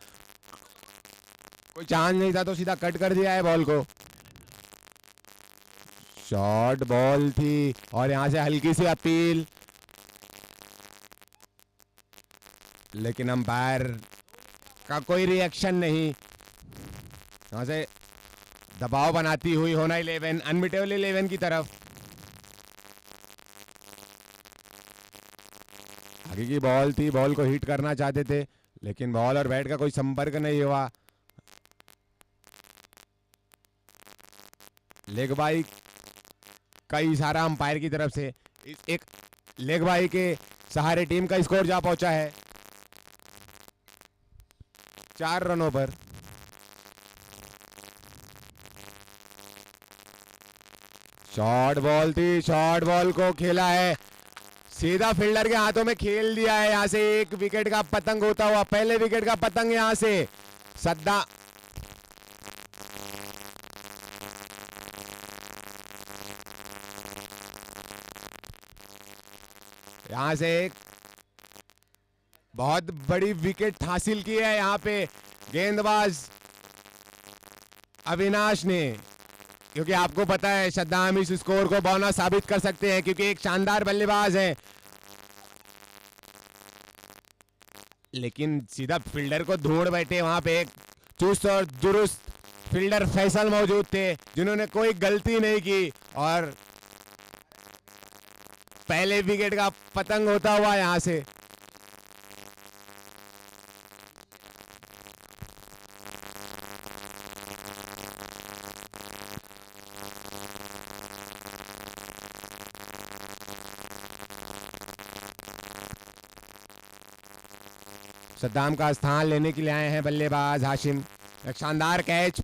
S2: कोई चांस नहीं था तो सीधा कट कर दिया है बॉल को। शॉर्ट बॉल थी और यहां से हल्की सी अपील, लेकिन अंपायर का कोई रिएक्शन नहीं। यहां से दबाव बनाती हुई होना 11 अनबीटेबल 11 की तरफ। आगे की बॉल थी, बॉल को हिट करना चाहते थे लेकिन बॉल और बैट का कोई संपर्क नहीं हुआ। लेग बाई का इशारा अंपायर की तरफ से। एक लेग बाई के सहारे टीम का स्कोर जा पहुंचा है 4 रनों पर। शॉर्ट बॉल थी, शॉर्ट बॉल को खेला है, सीधा फील्डर के हाथों में खेल दिया है। यहां से 1 विकेट का पतंग होता हुआ, पहले विकेट का पतंग यहां से सद्दा यहां से एक बहुत बड़ी विकेट हासिल की है यहां पे गेंदबाज अविनाश ने, क्योंकि आपको पता है सद्दाम इस स्कोर को बौना साबित कर सकते हैं क्योंकि एक शानदार बल्लेबाज है। लेकिन सीधा फील्डर को ढूंढ बैठे, वहां पे एक चुस्त और दुरुस्त फील्डर फैसल मौजूद थे जिन्होंने कोई गलती नहीं की और पहले विकेट का पतंग होता हुआ यहां से सद्दाम का स्थान लेने के लिए आए हैं बल्लेबाज हाशिम। एक शानदार कैच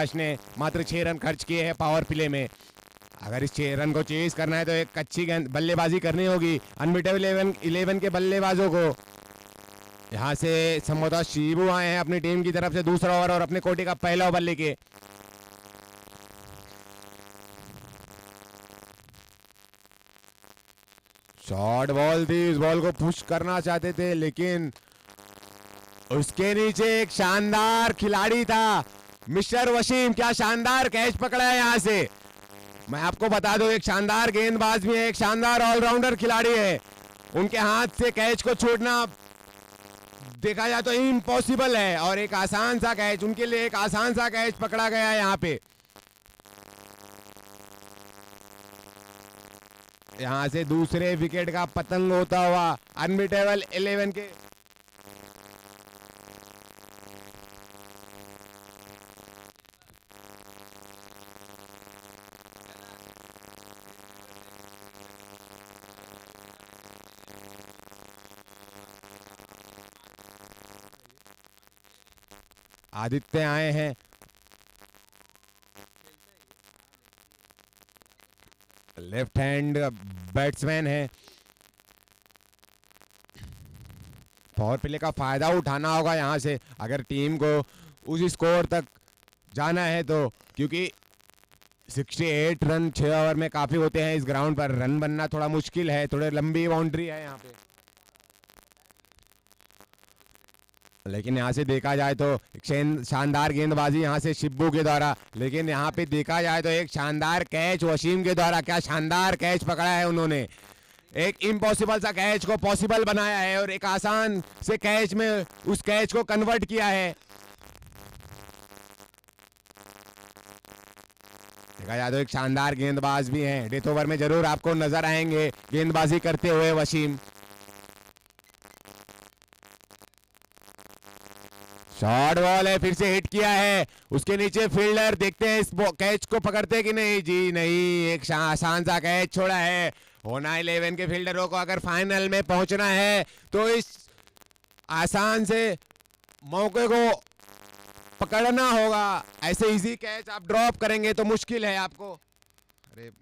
S2: आकाश ने मात्र 6 रन खर्च किए हैं पावर प्ले में। अगर इस 6 रन को चेज करना है तो एक अच्छी गेंद बल्लेबाजी करनी होगी अनबीटेबल 11 के बल्लेबाजों को। यहाँ से संभवतः शिबू आए हैं अपनी टीम की तरफ से दूसरा ओवर और अपने कोटे का पहला ओवर लेके। शॉर्ट बॉल थी, इस बॉल को पुश करना चाहते थे लेकिन उसके नीचे एक शानदार खिलाड़ी था मिस्टर वसीम। क्या शानदार कैच पकड़ा है यहाँ से। मैं आपको बता दूं एक शानदार गेंदबाज भी है, एक शानदार ऑलराउंडर खिलाड़ी है। उनके हाथ से कैच को छोड़ना देखा जाए तो इम्पॉसिबल है और एक आसान सा कैच, उनके लिए एक आसान सा कैच पकड़ा गया है यहाँ पे। यहाँ से दूसरे विकेट का पतन होता हुआ अनबीटेबल 11 के आदित्य आए हैं। लेफ्ट हैंड बैट्समैन है। पावर प्ले का फायदा उठाना होगा यहां से अगर टीम को उस स्कोर तक जाना है तो, क्योंकि 68 रन 6 ओवर में काफी होते हैं। इस ग्राउंड पर रन बनना थोड़ा मुश्किल है, थोड़ी लंबी बाउंड्री है यहाँ पे। लेकिन यहाँ से देखा जाए तो एक शानदार गेंदबाजी यहाँ से शिब्बू के द्वारा, लेकिन यहाँ पे देखा जाए तो एक शानदार कैच वसीम के द्वारा। क्या शानदार कैच पकड़ा है उन्होंने, एक इम्पॉसिबल सा कैच को पॉसिबल बनाया है और एक आसान से कैच में उस कैच को कन्वर्ट किया है। देखा जाए तो एक शानदार गेंदबाज भी हैं। डेथ ओवर में जरूर आपको नजर आएंगे गेंदबाजी करते हुए वसीम। शॉर्ट बॉल है, फिर से हिट किया है। उसके नीचे फील्डर देखते हैं इस कैच को पकड़ते कि नहीं। जी नहीं, एक आसान सा कैच छोड़ा है। होना 11 के फील्डरों को अगर फाइनल में पहुंचना है तो इस आसान से मौके को पकड़ना होगा। ऐसे इजी कैच आप ड्रॉप करेंगे तो मुश्किल है आपको। अरे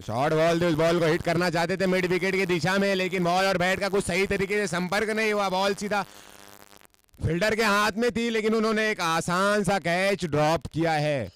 S2: शॉर्ट बॉल थी, उस बॉल को हिट करना चाहते थे मिड विकेट की दिशा में, लेकिन बॉल और बैट का कुछ सही तरीके से संपर्क नहीं हुआ। बॉल सीधा फील्डर के हाथ में थी लेकिन उन्होंने एक आसान सा कैच ड्रॉप किया है।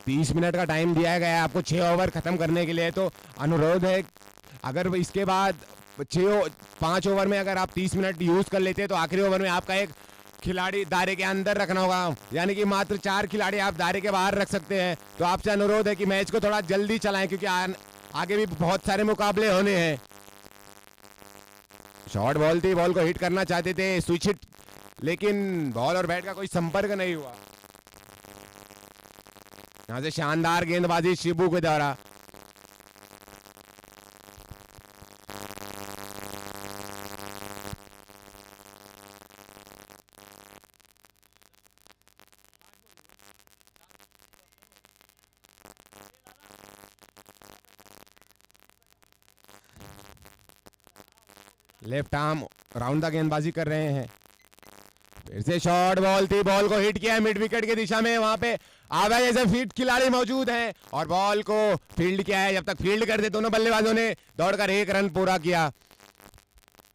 S2: तीस मिनट का टाइम दिया गया है आपको 6 ओवर खत्म करने के लिए। तो अनुरोध है अगर इसके बाद 5 ओवर में अगर आप 30 मिनट यूज कर लेते हैं तो आखिरी ओवर में आपका एक खिलाड़ी दायरे के अंदर रखना होगा, यानी कि मात्र 4 खिलाड़ी आप दायरे के बाहर रख सकते हैं। तो आपसे अनुरोध है कि मैच को थोड़ा जल्दी चलाएं क्योंकि आगे भी बहुत सारे मुकाबले होने हैं। शॉर्ट बॉल थी, बॉल को हिट करना चाहते थे स्विच हिट, लेकिन बॉल और बैट का कोई संपर्क नहीं हुआ। यहां से शानदार गेंदबाजी शिबू के द्वारा। लेफ्ट आर्म राउंड द गेंदबाजी कर रहे हैं। फिर से शॉर्ट बॉल थी, बॉल को हिट किया मिड विकेट की दिशा में। वहां पे आधा जैसे फिट खिलाड़ी मौजूद हैं और बॉल को फील्ड किया है। जब तक फील्ड करते दोनों बल्लेबाजों ने दौड़कर 1 रन पूरा किया।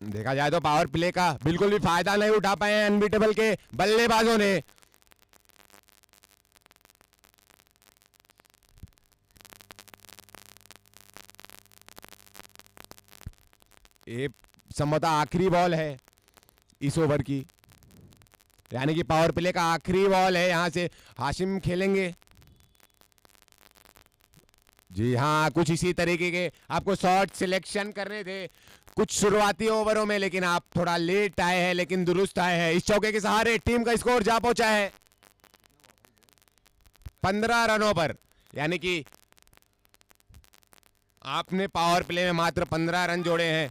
S2: देखा जाए तो पावर प्ले का बिल्कुल भी फायदा नहीं उठा पाए अनबीटेबल के बल्लेबाजों ने। ये संभवतः आखिरी बॉल है इस ओवर की, यानी कि पावर प्ले का आखिरी बॉल है। यहां से हाशिम खेलेंगे। जी हाँ, कुछ इसी तरीके के आपको शॉट सिलेक्शन करने थे कुछ शुरुआती ओवरों में, लेकिन आप थोड़ा लेट आए हैं लेकिन दुरुस्त आए हैं। इस चौके के सहारे टीम का स्कोर जा पहुंचा है 15 रनों पर, यानी कि आपने पावर प्ले में मात्र 15 रन जोड़े हैं।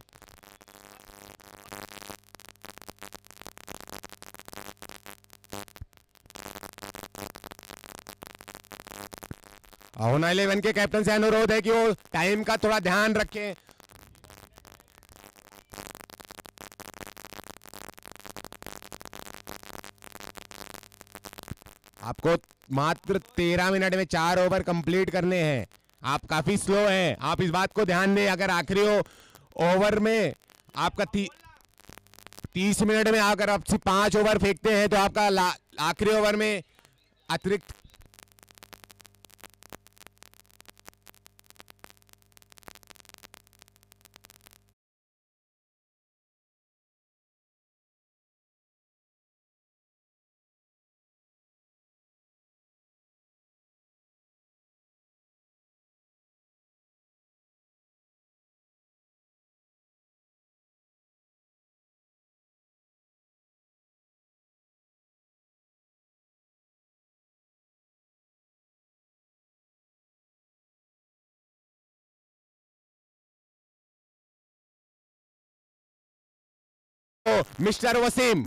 S2: होना 11 के कैप्टन से अनुरोध है कि वो टाइम का थोड़ा ध्यान रखें। आपको मात्र 13 मिनट में 4 ओवर कंप्लीट करने हैं। आप काफी स्लो हैं, आप इस बात को ध्यान दें। अगर आखिरी ओवर में आपका 30 मिनट में अगर आप सिर्फ 5 ओवर फेंकते हैं तो आपका आखिरी ओवर में अतिरिक्त मिस्टर वसीम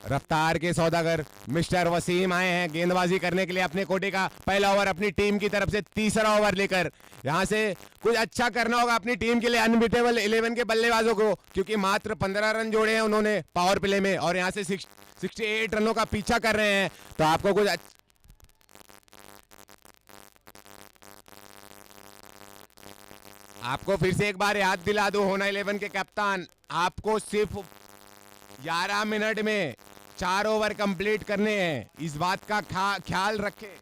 S2: रफ्तार के सौदागर मिस्टर वसीम आए हैं गेंदबाजी करने के लिए अपने कोटे का पहला ओवर अपनी टीम की तरफ से तीसरा ओवर लेकर। यहां से कुछ अच्छा करना होगा अपनी टीम के लिए, अनबीटेबल 11 के बल्लेबाजों को, क्योंकि मात्र 15 रन जोड़े हैं उन्होंने पावर प्ले में और यहां से 68 रनों का पीछा कर रहे हैं। तो आपको कुछ आपको फिर से एक बार याद दिला दूं, होना 11 के कप्तान, आपको सिर्फ 11 मिनट में 4 ओवर कंप्लीट करने हैं, इस बात का ख्याल रखें।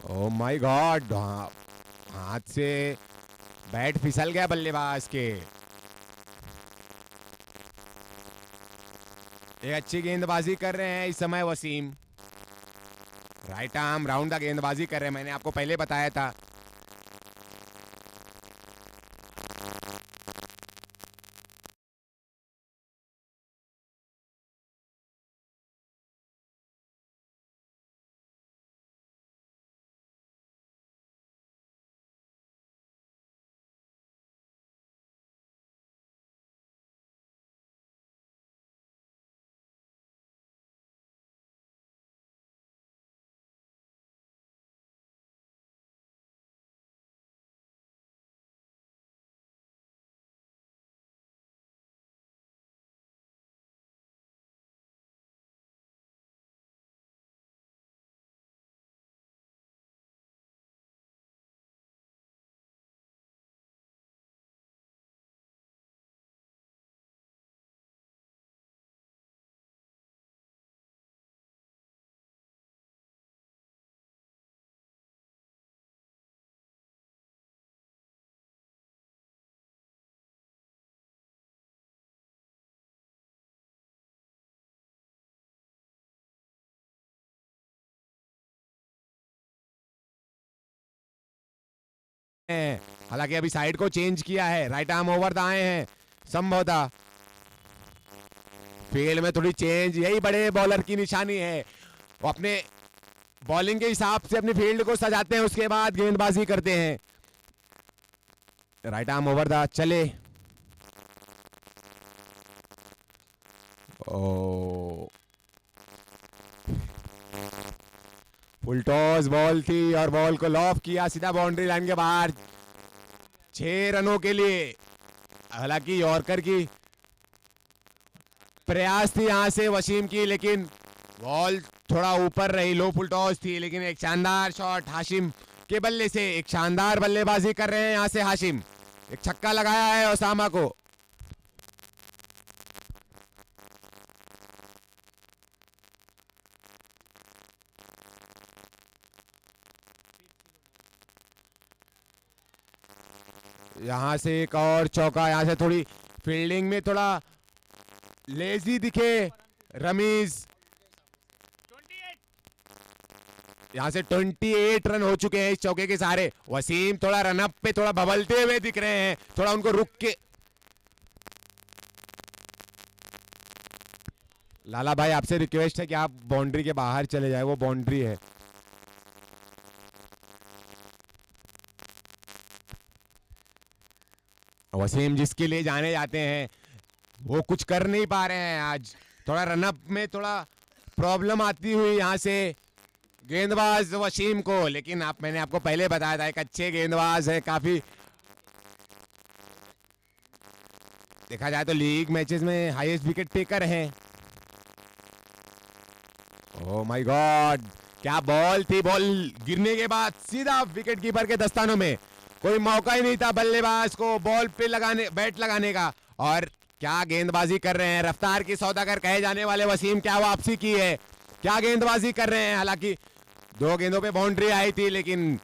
S2: ओह माय गॉड, हाथ से बैट फिसल गया बल्लेबाज के। एक अच्छी गेंदबाजी कर रहे हैं इस समय Wasim, right arm round the गेंदबाजी कर रहे हैं, मैंने आपको पहले बताया था। हालांकि अभी साइड को चेंज किया है, राइट आर्म ओवर आए हैं संभवतः। फील्ड में थोड़ी चेंज, यही बड़े बॉलर की निशानी है, वो अपने बॉलिंग के हिसाब से अपनी फील्ड को सजाते हैं, उसके बाद गेंदबाजी करते हैं। राइट आर्म ओवर चले। ओ फुल टॉस बॉल थी और बॉल को लॉफ किया सीधा बाउंड्री लाइन के बाहर 6 रनों के लिए। हालांकि यॉर्कर की प्रयास थी यहां से वसीम की, लेकिन बॉल थोड़ा ऊपर रही, लो फुल टॉस थी, लेकिन एक शानदार शॉट हाशिम के बल्ले से, एक शानदार बल्लेबाजी कर रहे हैं यहां से हाशिम। एक छक्का लगाया है ओसामा को। यहाँ से एक और चौका, यहाँ से थोड़ी फील्डिंग में थोड़ा लेजी दिखे रमीज। यहाँ से 28 रन हो चुके हैं इस चौके के सहारे। वसीम थोड़ा रनअप पे थोड़ा बबलते हुए दिख रहे हैं, थोड़ा उनको रुक के। लाला भाई आपसे रिक्वेस्ट है कि आप बाउंड्री के बाहर चले जाए, वो बाउंड्री है। वसीम जिसके लिए जाने जाते हैं वो कुछ कर नहीं पा रहे हैं आज, थोड़ा रनअप में थोड़ा प्रॉब्लम आती हुई यहाँ से गेंदबाज वसीम को। लेकिन मैंने आपको पहले बताया था एक अच्छे गेंदबाज है, काफी देखा जाए तो लीग मैचेस में हाईएस्ट विकेट टेकर हैं। ओह माय गॉड, क्या बॉल थी! बॉल गिरने के बाद सीधा विकेट कीपर के दस्तानों में, कोई मौका ही नहीं था बल्लेबाज को बॉल पे लगाने, बैट लगाने का। और क्या गेंदबाजी कर रहे हैं, रफ्तार की सौदागर कहे जाने वाले वसीम, क्या वापसी की है, क्या गेंदबाजी कर रहे हैं। हालांकि 2 गेंदों पे बाउंड्री आई थी, लेकिन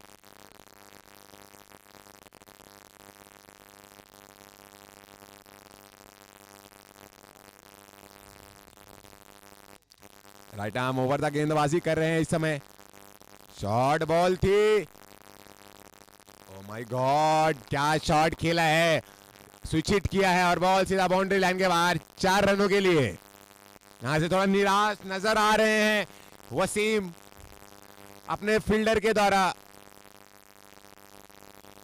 S2: राइट आर्म ओवर द गेंदबाजी कर रहे हैं इस समय। शॉर्ट बॉल थी। ओ माय गॉड, क्या शॉट खेला है, स्विच हिट किया है और बॉल सीधा बाउंड्री लाइन के बाहर 4 रनों के लिए। यहां से थोड़ा निराश नजर आ रहे हैं वसीम अपने फील्डर के द्वारा,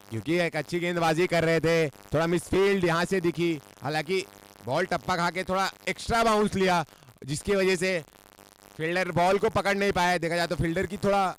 S2: क्योंकि एक अच्छी गेंदबाजी कर रहे थे, थोड़ा मिसफील्ड यहां से दिखी। हालांकि बॉल टप्पा खा के थोड़ा एक्स्ट्रा बाउंस लिया, जिसकी वजह से फील्डर बॉल को पकड़ नहीं पाया। देखा जाए तो फील्डर की थोड़ा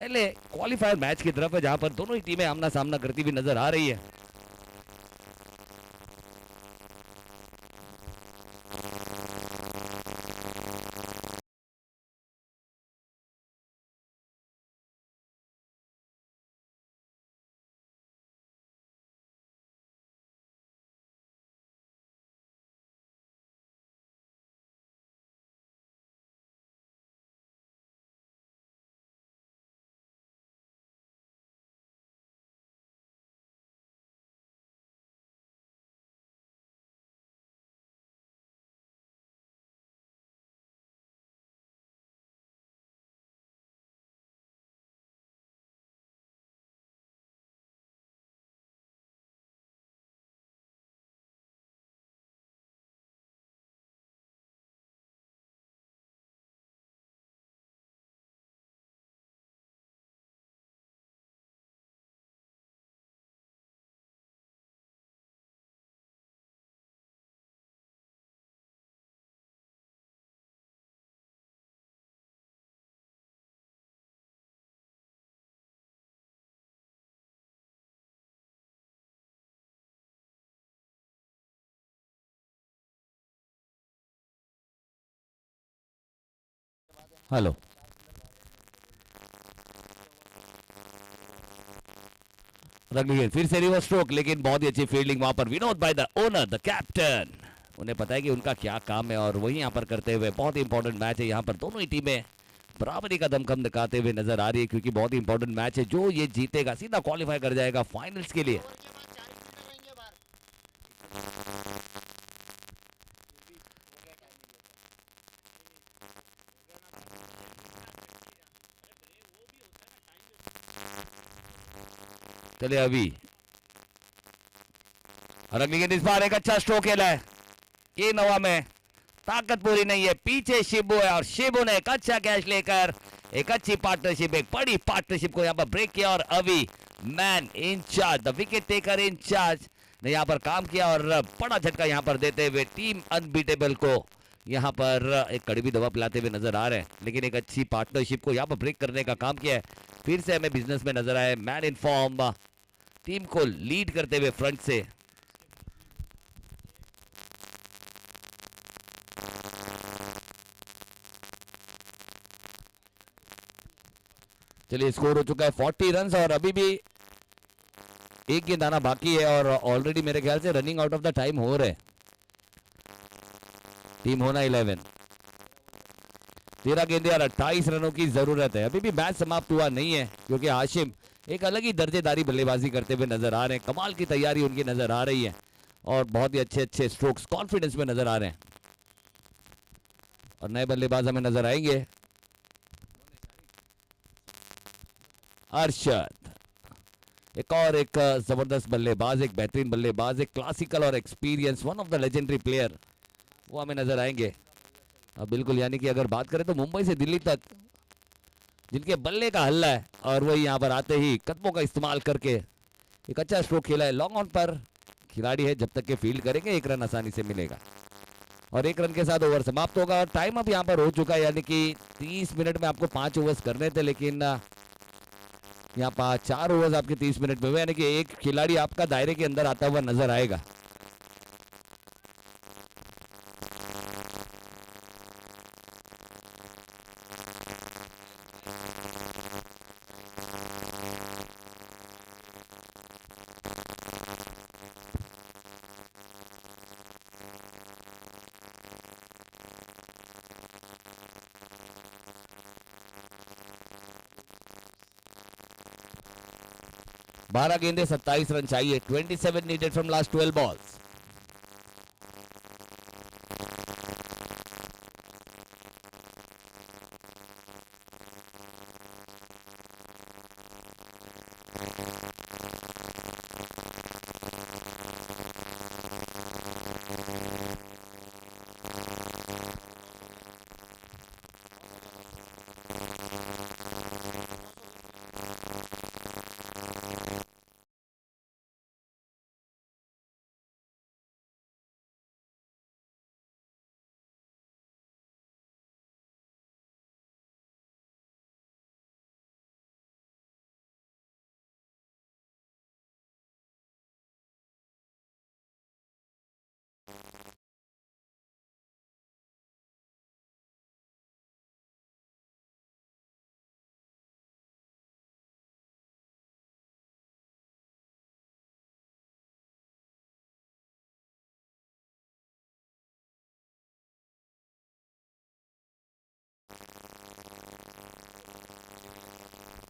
S1: पहले क्वालिफायर मैच की तरफ है, जहां पर दोनों ही टीमें आमना सामना करती हुई नजर आ रही है। हेलो, रगली गेंद फिर से रिवर्स स्ट्रोक, लेकिन बहुत ही अच्छी फील्डिंग वहां पर Vinod by the owner the captain. उन्हें पता है कि उनका क्या काम है और वही यहाँ पर करते हुए बहुत ही इंपॉर्टेंट मैच है। यहाँ पर दोनों ही टीमें बराबरी का दमखम दिखाते हुए नजर आ रही है, क्योंकि बहुत ही इंपॉर्टेंट मैच है। जो ये जीतेगा सीधा क्वालिफाई कर जाएगा फाइनल्स के लिए। चलिए अभी और अगली गेंद, इस बार एक अच्छा स्ट्रोक खेला है के नवा में, ताकत पूरी नहीं है, पीछे शिबू है और शिबू ने एक अच्छा कैच लेकर एक अच्छी पार्टनरशिप, एक बड़ी पार्टनरशिप को यहाँ पर ब्रेक किया। और अभी man in charge, the wicket taker in charge ने यहाँ पर काम किया और बड़ा झटका यहाँ पर देते हुए टीम अनबीटेबल को यहाँ पर एक कड़वी दवा पिलाते हुए नजर आ रहे हैं। लेकिन एक अच्छी पार्टनरशिप को यहाँ पर ब्रेक करने का काम किया है। फिर से हमें बिजनेस में नजर आए मैन इन फॉर्म, टीम को लीड करते हुए फ्रंट से। चलिए स्कोर हो चुका है 40 रन और अभी भी एक गेंद आना बाकी है और ऑलरेडी मेरे ख्याल से running out of the time हो रहे। टीम होना 11, 13 गेंदें और 28 रनों की जरूरत है। अभी भी मैच समाप्त हुआ नहीं है, क्योंकि हाशिम एक अलग ही दर्जेदारी बल्लेबाजी करते हुए नजर आ रहे हैं। कमाल की तैयारी उनकी नजर आ रही है और बहुत ही अच्छे अच्छे स्ट्रोक्स कॉन्फिडेंस में नजर आ रहे हैं। और नए बल्लेबाज हमें नजर आएंगे। अरशद एक और एक जबरदस्त बल्लेबाज, एक बेहतरीन बल्लेबाज, एक क्लासिकल और experience, one of the legendary player, वो हमें नजर आएंगे। अब बिल्कुल, यानी कि अगर बात करें तो मुंबई से दिल्ली तक जिनके बल्ले का हल्ला है, और वही यहाँ पर आते ही कदमों का इस्तेमाल करके एक अच्छा स्ट्रोक खेला है। लॉन्ग ऑन पर खिलाड़ी है, जब तक के फील्ड करेंगे 1 रन आसानी से मिलेगा और 1 रन के साथ ओवर समाप्त होगा। और टाइम अब यहाँ पर हो चुका है, यानी कि 30 मिनट में आपको 5 ओवर्स करने थे, लेकिन यहाँ 4 ओवर्स आपके 30 मिनट में हुए, यानी कि एक खिलाड़ी आपका दायरे के अंदर आता हुआ नजर आएगा। बारह गेंदे 27 रन चाहिए, 27 नीडेड फ्रॉम लास्ट 12 बॉल्स।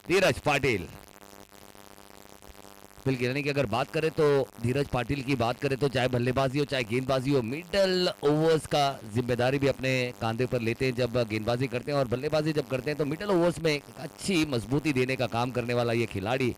S1: धीरज पाटिल, बिल्कुल, यानी कि अगर बात करें तो धीरज पाटिल की बात करें तो चाहे बल्लेबाजी हो चाहे गेंदबाजी हो, मिडल ओवर्स का जिम्मेदारी भी अपने कांधे पर लेते हैं जब गेंदबाजी करते हैं, और बल्लेबाजी जब करते हैं तो मिडल ओवर्स में अच्छी मजबूती देने का काम करने वाला ये खिलाड़ी,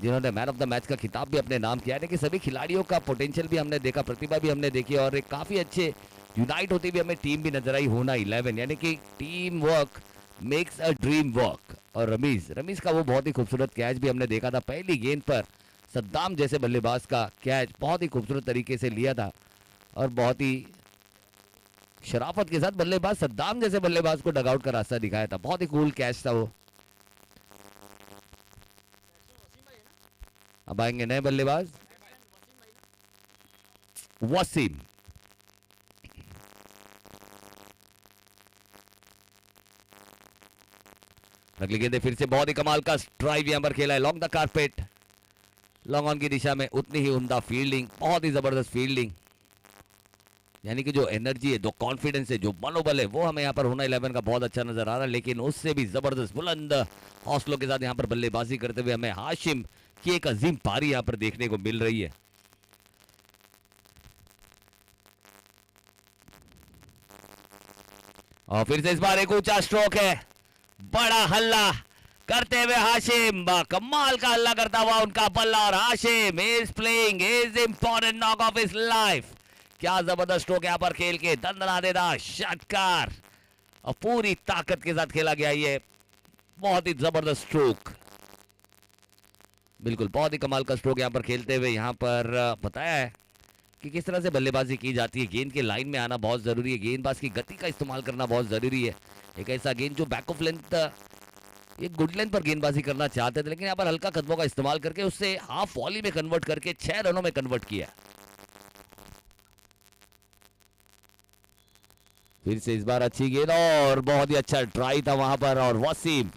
S1: जिन्होंने मैन ऑफ द मैच का खिताब भी अपने नाम किया है। कि सभी खिलाड़ियों का पोटेंशियल भी हमने देखा, प्रतिभा भी हमने देखी और एक काफी अच्छे यूनाइट होती हुई हमें टीम भी नजर आई। होना 11, यानी कि team work makes a dream work. और रमीज का वो बहुत ही खूबसूरत कैच भी हमने देखा था पहली गेंद पर, सद्दाम जैसे बल्लेबाज का कैच बहुत ही खूबसूरत तरीके से लिया था और बहुत ही शराफत के साथ बल्लेबाज सद्दाम जैसे बल्लेबाज को डगआउट का रास्ता दिखाया था। बहुत ही कूल कैच था वो। अब आएंगे नए बल्लेबाज, वसीम। अगली गेंद फिर से बहुत ही कमाल का ड्राइव यहां पर खेला है long the carpet, long on की दिशा में। उतनी ही उम्दा फील्डिंग, बहुत ही जबरदस्त फील्डिंग, यानी कि जो एनर्जी है, जो कॉन्फिडेंस है, जो मनोबल है, वो हमें यहाँ पर होना 11 का बहुत अच्छा नजर आ रहा है। लेकिन उससे भी जबरदस्त बुलंद हौसलों के साथ यहाँ पर बल्लेबाजी करते हुए हमें हाशिम की एक अजीम पारी यहाँ पर देखने को मिल रही है। और फिर से इस बार एक ऊंचा स्ट्रोक है, बड़ा हल्ला करते हुए हाशिम, कमाल का हल्ला करता हुआ उनका बल्ला, और Hashim is playing his important knock off his life. क्या जबरदस्त स्ट्रोक यहाँ पर खेल के दंदनादेदार षटकार और पूरी ताकत के साथ खेला गया ये बहुत ही जबरदस्त स्ट्रोक, बिल्कुल बहुत ही कमाल का स्ट्रोक यहाँ पर खेलते हुए यहाँ पर बताया है कि किस तरह से बल्लेबाजी की जाती है। गेंद के लाइन में आना बहुत जरूरी है, गेंदबाज की गति का इस्तेमाल करना बहुत जरूरी है। एक ऐसा गेंद जो बैक ऑफ लेंथ, एक गुड लेंथ पर गेंदबाजी करना चाहते थे, लेकिन यहाँ पर हल्का कदमों का इस्तेमाल करके उससे हाफ वॉली में कन्वर्ट करके 6 रनों में कन्वर्ट किया। फिर से इस बार अच्छी गेंद और बहुत ही अच्छा ट्राई था वहां पर, और वसीम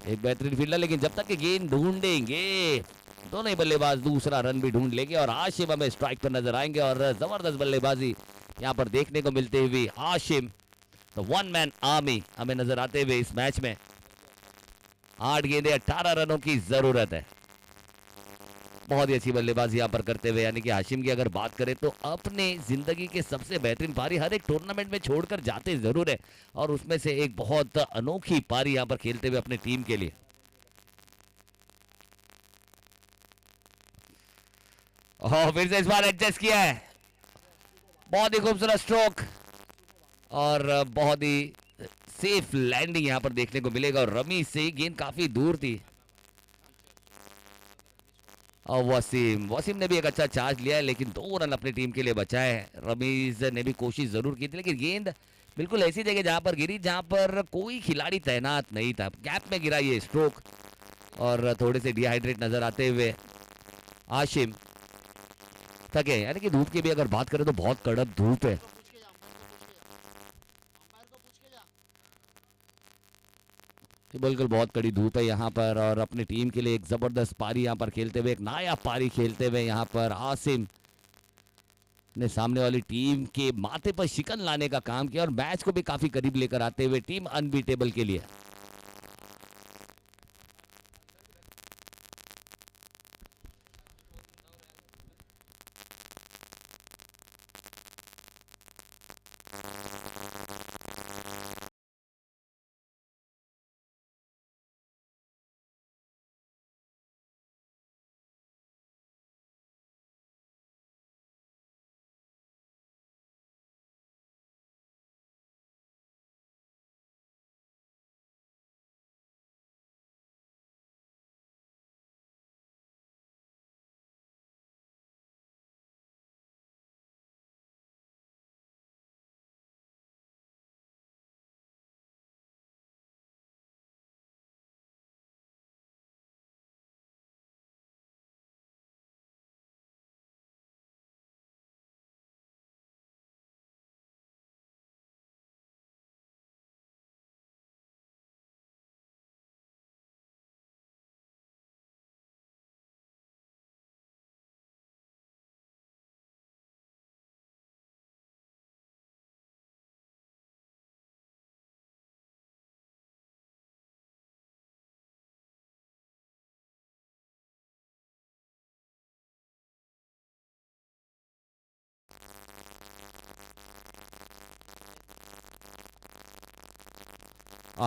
S1: एक बेहतरीन फील्डर, लेकिन जब तक कि गेंद ढूंढेंगे दोनों ही बल्लेबाज दूसरा रन भी ढूंढ लेंगे और हाशिम हमें स्ट्राइक पर नजर आएंगे। और जबरदस्त बल्लेबाजी यहां पर देखने को मिलते हुए हाशिम तो वन मैन आर्मी हमें नजर आते हुए इस मैच में। 8 गेंदें 18 रनों की जरूरत है, बहुत ही अच्छी बल्लेबाजी यहां पर करते हुए, यानी कि हाशिम की अगर बात करें तो अपने जिंदगी के सबसे बेहतरीन पारी हर एक टूर्नामेंट में छोड़कर जाते जरूर है, और उसमें से एक बहुत अनोखी पारी यहां पर खेलते हुए अपनी टीम के लिए। और फिर से इस बार एडजस्ट किया है, बहुत ही खूबसूरत स्ट्रोक और बहुत ही सेफ लैंडिंग यहां पर देखने को मिलेगा। और रमीज से गेंद काफी दूर थी, और वसीम ने भी एक अच्छा चार्ज लिया है, लेकिन 2 रन अपनी टीम के लिए बचाए हैं। रमीज ने भी कोशिश जरूर की थी, लेकिन गेंद बिल्कुल ऐसी जगह जहां पर गिरी जहां पर कोई खिलाड़ी तैनात नहीं था, गैप में गिरा ये स्ट्रोक, और थोड़े से डिहाइड्रेट नजर आते हुए हाशिम थके, यानी कि धूप की भी अगर बात करें तो बहुत कड़क धूप है। बिल्कुल बहुत कड़ी धूप है यहाँ पर, और अपनी टीम के लिए एक जबरदस्त पारी यहाँ पर खेलते हुए, एक नायाब पारी खेलते हुए यहाँ पर हाशिम ने सामने वाली टीम के माथे पर शिकन लाने का काम किया और मैच को भी काफी करीब लेकर आते हुए टीम अनबीटेबल के लिए।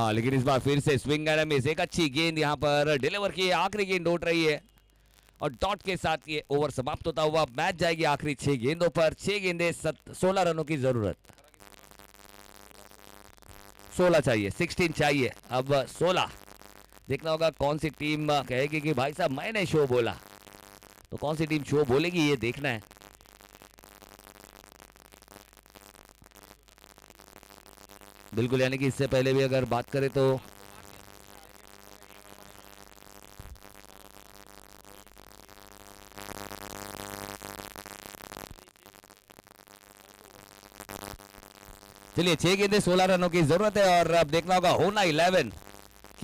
S1: लेकिन इस बार फिर से स्विंग एंड मिस, एक अच्छी गेंद यहाँ पर डिलीवर की, आखिरी गेंद उठ रही है और डॉट के साथ ये ओवर समाप्त होता हुआ मैच जाएगी आखिरी 6 गेंदों पर। 6 गेंदें 16 रनों की जरूरत, 16 चाहिए, 16 चाहिए, अब 16 देखना होगा कौन सी टीम कहेगी कि भाई साहब मैंने शो बोला, तो कौन सी टीम शो बोलेगी ये देखना है। बिल्कुल, यानी कि इससे पहले भी अगर बात करें तो चलिए 6 गेंदें 16 रनों की जरूरत है, और अब देखना होगा होना 11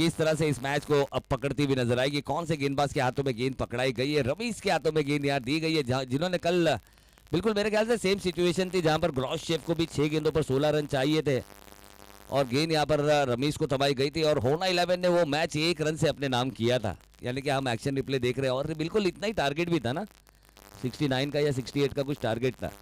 S1: किस तरह से इस मैच को अब पकड़ती हुई नजर आएगी, कौन से गेंदबाज के हाथों में गेंद पकड़ाई गई है। रमीज के हाथों में गेंद यहाँ दी गई है, जिन्होंने कल बिल्कुल मेरे ख्याल से सेम सिचुएशन थी जहां पर ग्रॉस शेफ को भी 6 गेंदों पर 16 रन चाहिए थे और गेंद यहाँ पर रमीज को थमाई गई थी और होना 11 ने वो मैच 1 रन से अपने नाम किया था। यानी कि हम एक्शन रिप्ले देख रहे हैं और बिल्कुल इतना ही टारगेट भी था ना, 69 का या 68 का कुछ टारगेट था।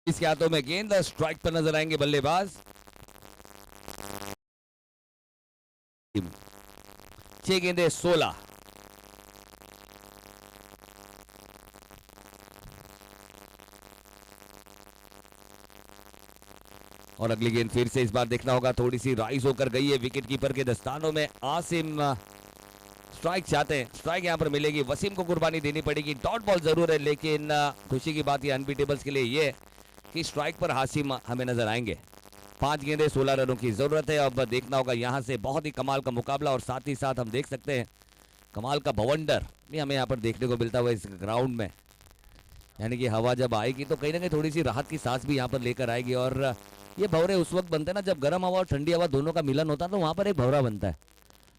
S1: इसके हाथों में गेंद, स्ट्राइक पर नजर आएंगे बल्लेबाज। 6 गेंदे 16। और अगली गेंद फिर से इस बार देखना होगा, थोड़ी सी राइज होकर गई है विकेट कीपर के दस्तानों में। आसिम स्ट्राइक चाहते हैं, स्ट्राइक यहां पर मिलेगी, वसीम को कुर्बानी देनी पड़ेगी। डॉट बॉल जरूर है लेकिन खुशी की बात ये अनबीटेबल्स के लिए ये कि स्ट्राइक पर हासिम हमें नजर आएंगे। 5 गेंदे 16 रनों की जरूरत है। अब देखना होगा यहां से बहुत ही कमाल का मुकाबला और साथ ही साथ हम देख सकते हैं कमाल का बवंडर भी हमें यहां पर देखने को मिलता हुआ इस ग्राउंड में। यानी कि हवा जब आएगी तो कहीं ना कहीं थोड़ी सी राहत की सांस भी यहां पर लेकर आएगी। और ये भंवरे उस वक्त बनते हैं ना जब गर्म हवा और ठंडी हवा दोनों का मिलन होता है तो वहां पर एक भंवरा बनता है।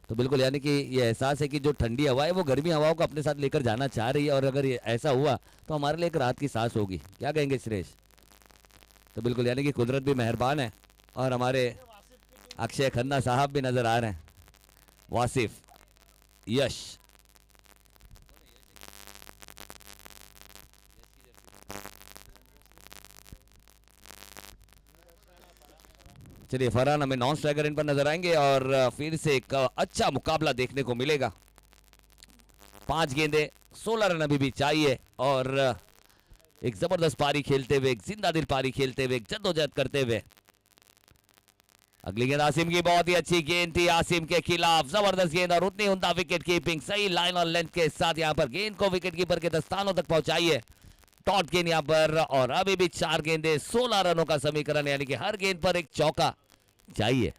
S1: तो बिल्कुल यानी कि ये एहसास है कि जो ठंडी हवा है वो गर्मी हवाओं को अपने साथ लेकर जाना चाह रही है और अगर ये ऐसा हुआ तो हमारे लिए एक राहत की सांस होगी। क्या कहेंगे सुरेश? तो बिल्कुल यानी कि कुदरत भी मेहरबान है और हमारे अक्षय खन्ना साहब भी नजर आ रहे हैं, वासिफ, यश। चलिए फरहान हमें नॉन स्ट्राइकर इन पर नजर आएंगे और फिर से एक अच्छा मुकाबला देखने को मिलेगा। 5 गेंदे 16 रन अभी भी चाहिए और एक जबरदस्त पारी खेलते हुए, एक जिंदा दिल पारी खेलते हुए, एक जद्दोजहद करते हुए। अगली गेंद आसिम की बहुत ही अच्छी गेंद थी, आसिम के खिलाफ जबरदस्त गेंद और उतनी उमदा विकेट कीपिंग, सही लाइन और लेंथ के साथ यहां पर गेंद को विकेट कीपर के दस्तानों तक पहुंचाई है। डॉट गेंद यहां पर और अभी भी 4 गेंदे 16 रनों का समीकरण, यानी कि हर गेंद पर एक चौका चाहिए।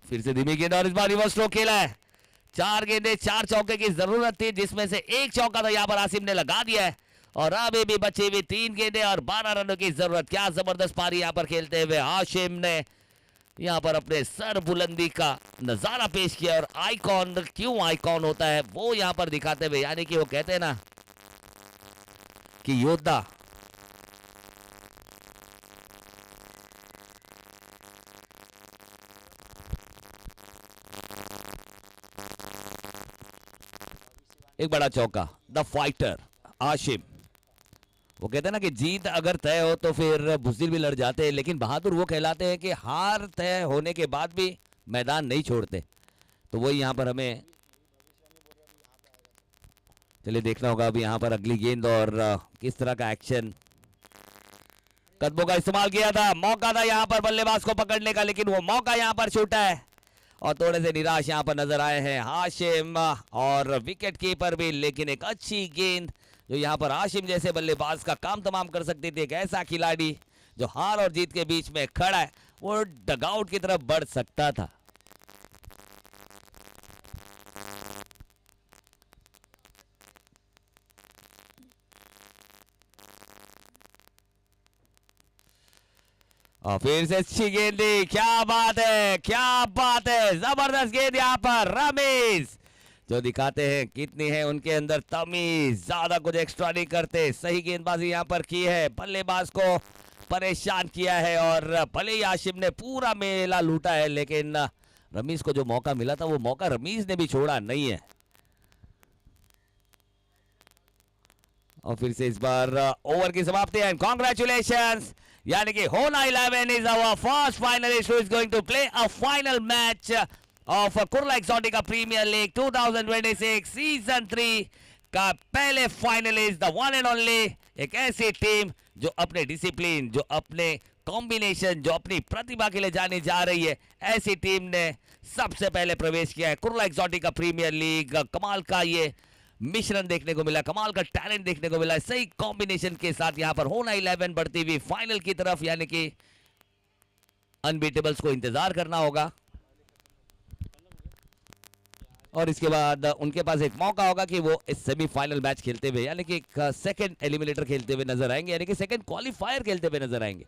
S1: फिर से धीमी गेंद और इस बार रिवर्स स्ट्रोक खेला है। 4 गेंदे 4 चौके की जरूरत थी जिसमें से एक चौका तो यहां पर आसिम ने लगा दिया है और अभी भी बची हुई 3 गेंदे और 12 रनों की जरूरत। क्या जबरदस्त पारी यहां पर खेलते हुए हाशिम ने यहां पर अपने सर बुलंदी का नजारा पेश किया और आइकॉन क्यों आइकॉन होता है वो यहां पर दिखाते हुए, यानी कि वो कहते हैं ना कि योद्धा एक बड़ा चौका, द फाइटर आशिम। वो कहते हैं ना कि जीत अगर तय हो तो फिर बुज़दिल भी लड़ जाते हैं, लेकिन बहादुर वो कहलाते हैं कि हार तय होने के बाद भी मैदान नहीं छोड़ते। तो वही यहाँ पर हमें चलिए देखना होगा अभी यहाँ पर अगली गेंद और किस तरह का एक्शन। कदमों का इस्तेमाल किया था, मौका था यहाँ पर बल्लेबाज को पकड़ने का, लेकिन वो मौका यहाँ पर छूटा है और थोड़े से निराश यहाँ पर नजर आए हैं हाशिम और विकेट कीपर भी। लेकिन एक अच्छी गेंद जो यहाँ पर हाशिम जैसे बल्लेबाज का काम तमाम कर सकती थी, एक ऐसा खिलाड़ी जो हार और जीत के बीच में खड़ा है, वो डगआउट की तरफ बढ़ सकता था। और फिर से अच्छी गेंदी, क्या बात है, क्या बात है, जबरदस्त गेंद यहाँ पर रमीज जो दिखाते हैं कितनी है उनके अंदर तमीज, ज्यादा कुछ एक्स्ट्रा नहीं करते। सही गेंदबाजी यहाँ पर की है, बल्लेबाज को परेशान किया है और भले ही आशिम ने पूरा मेला लूटा है लेकिन रमीज को जो मौका मिला था वो मौका रमीज ने भी छोड़ा नहीं है। और फिर से इस बार ओवर की समाप्ति एंड कांग्रेचुलेशंस, यानी कि होना 11 is our first finalist who is going to play a final match of Kurla Exotica Premier League 2026 season 3 का पहले finalist, the one and only, एक ऐसी टीम जो अपने डिसिप्लिन, जो अपने कॉम्बिनेशन जो अपनी प्रतिभा के लिए जानी जा रही है, ऐसी टीम ने सबसे पहले प्रवेश किया है कुर्ला एक्सोटिका प्रीमियर लीग। कमाल का ये मिश्रण देखने को मिला, कमाल का टैलेंट देखने को मिला, सही कॉम्बिनेशन के साथ यहां पर होना 11 बढ़ती हुई फाइनल की तरफ, यानी कि अनबीटेबल्स को इंतजार करना होगा और इसके बाद उनके पास एक मौका होगा कि वो इस सेमीफाइनल मैच खेलते हुए, यानी कि एक सेकंड एलिमिनेटर खेलते हुए नजर आएंगे, यानी कि सेकंड क्वालिफायर खेलते हुए नजर आएंगे।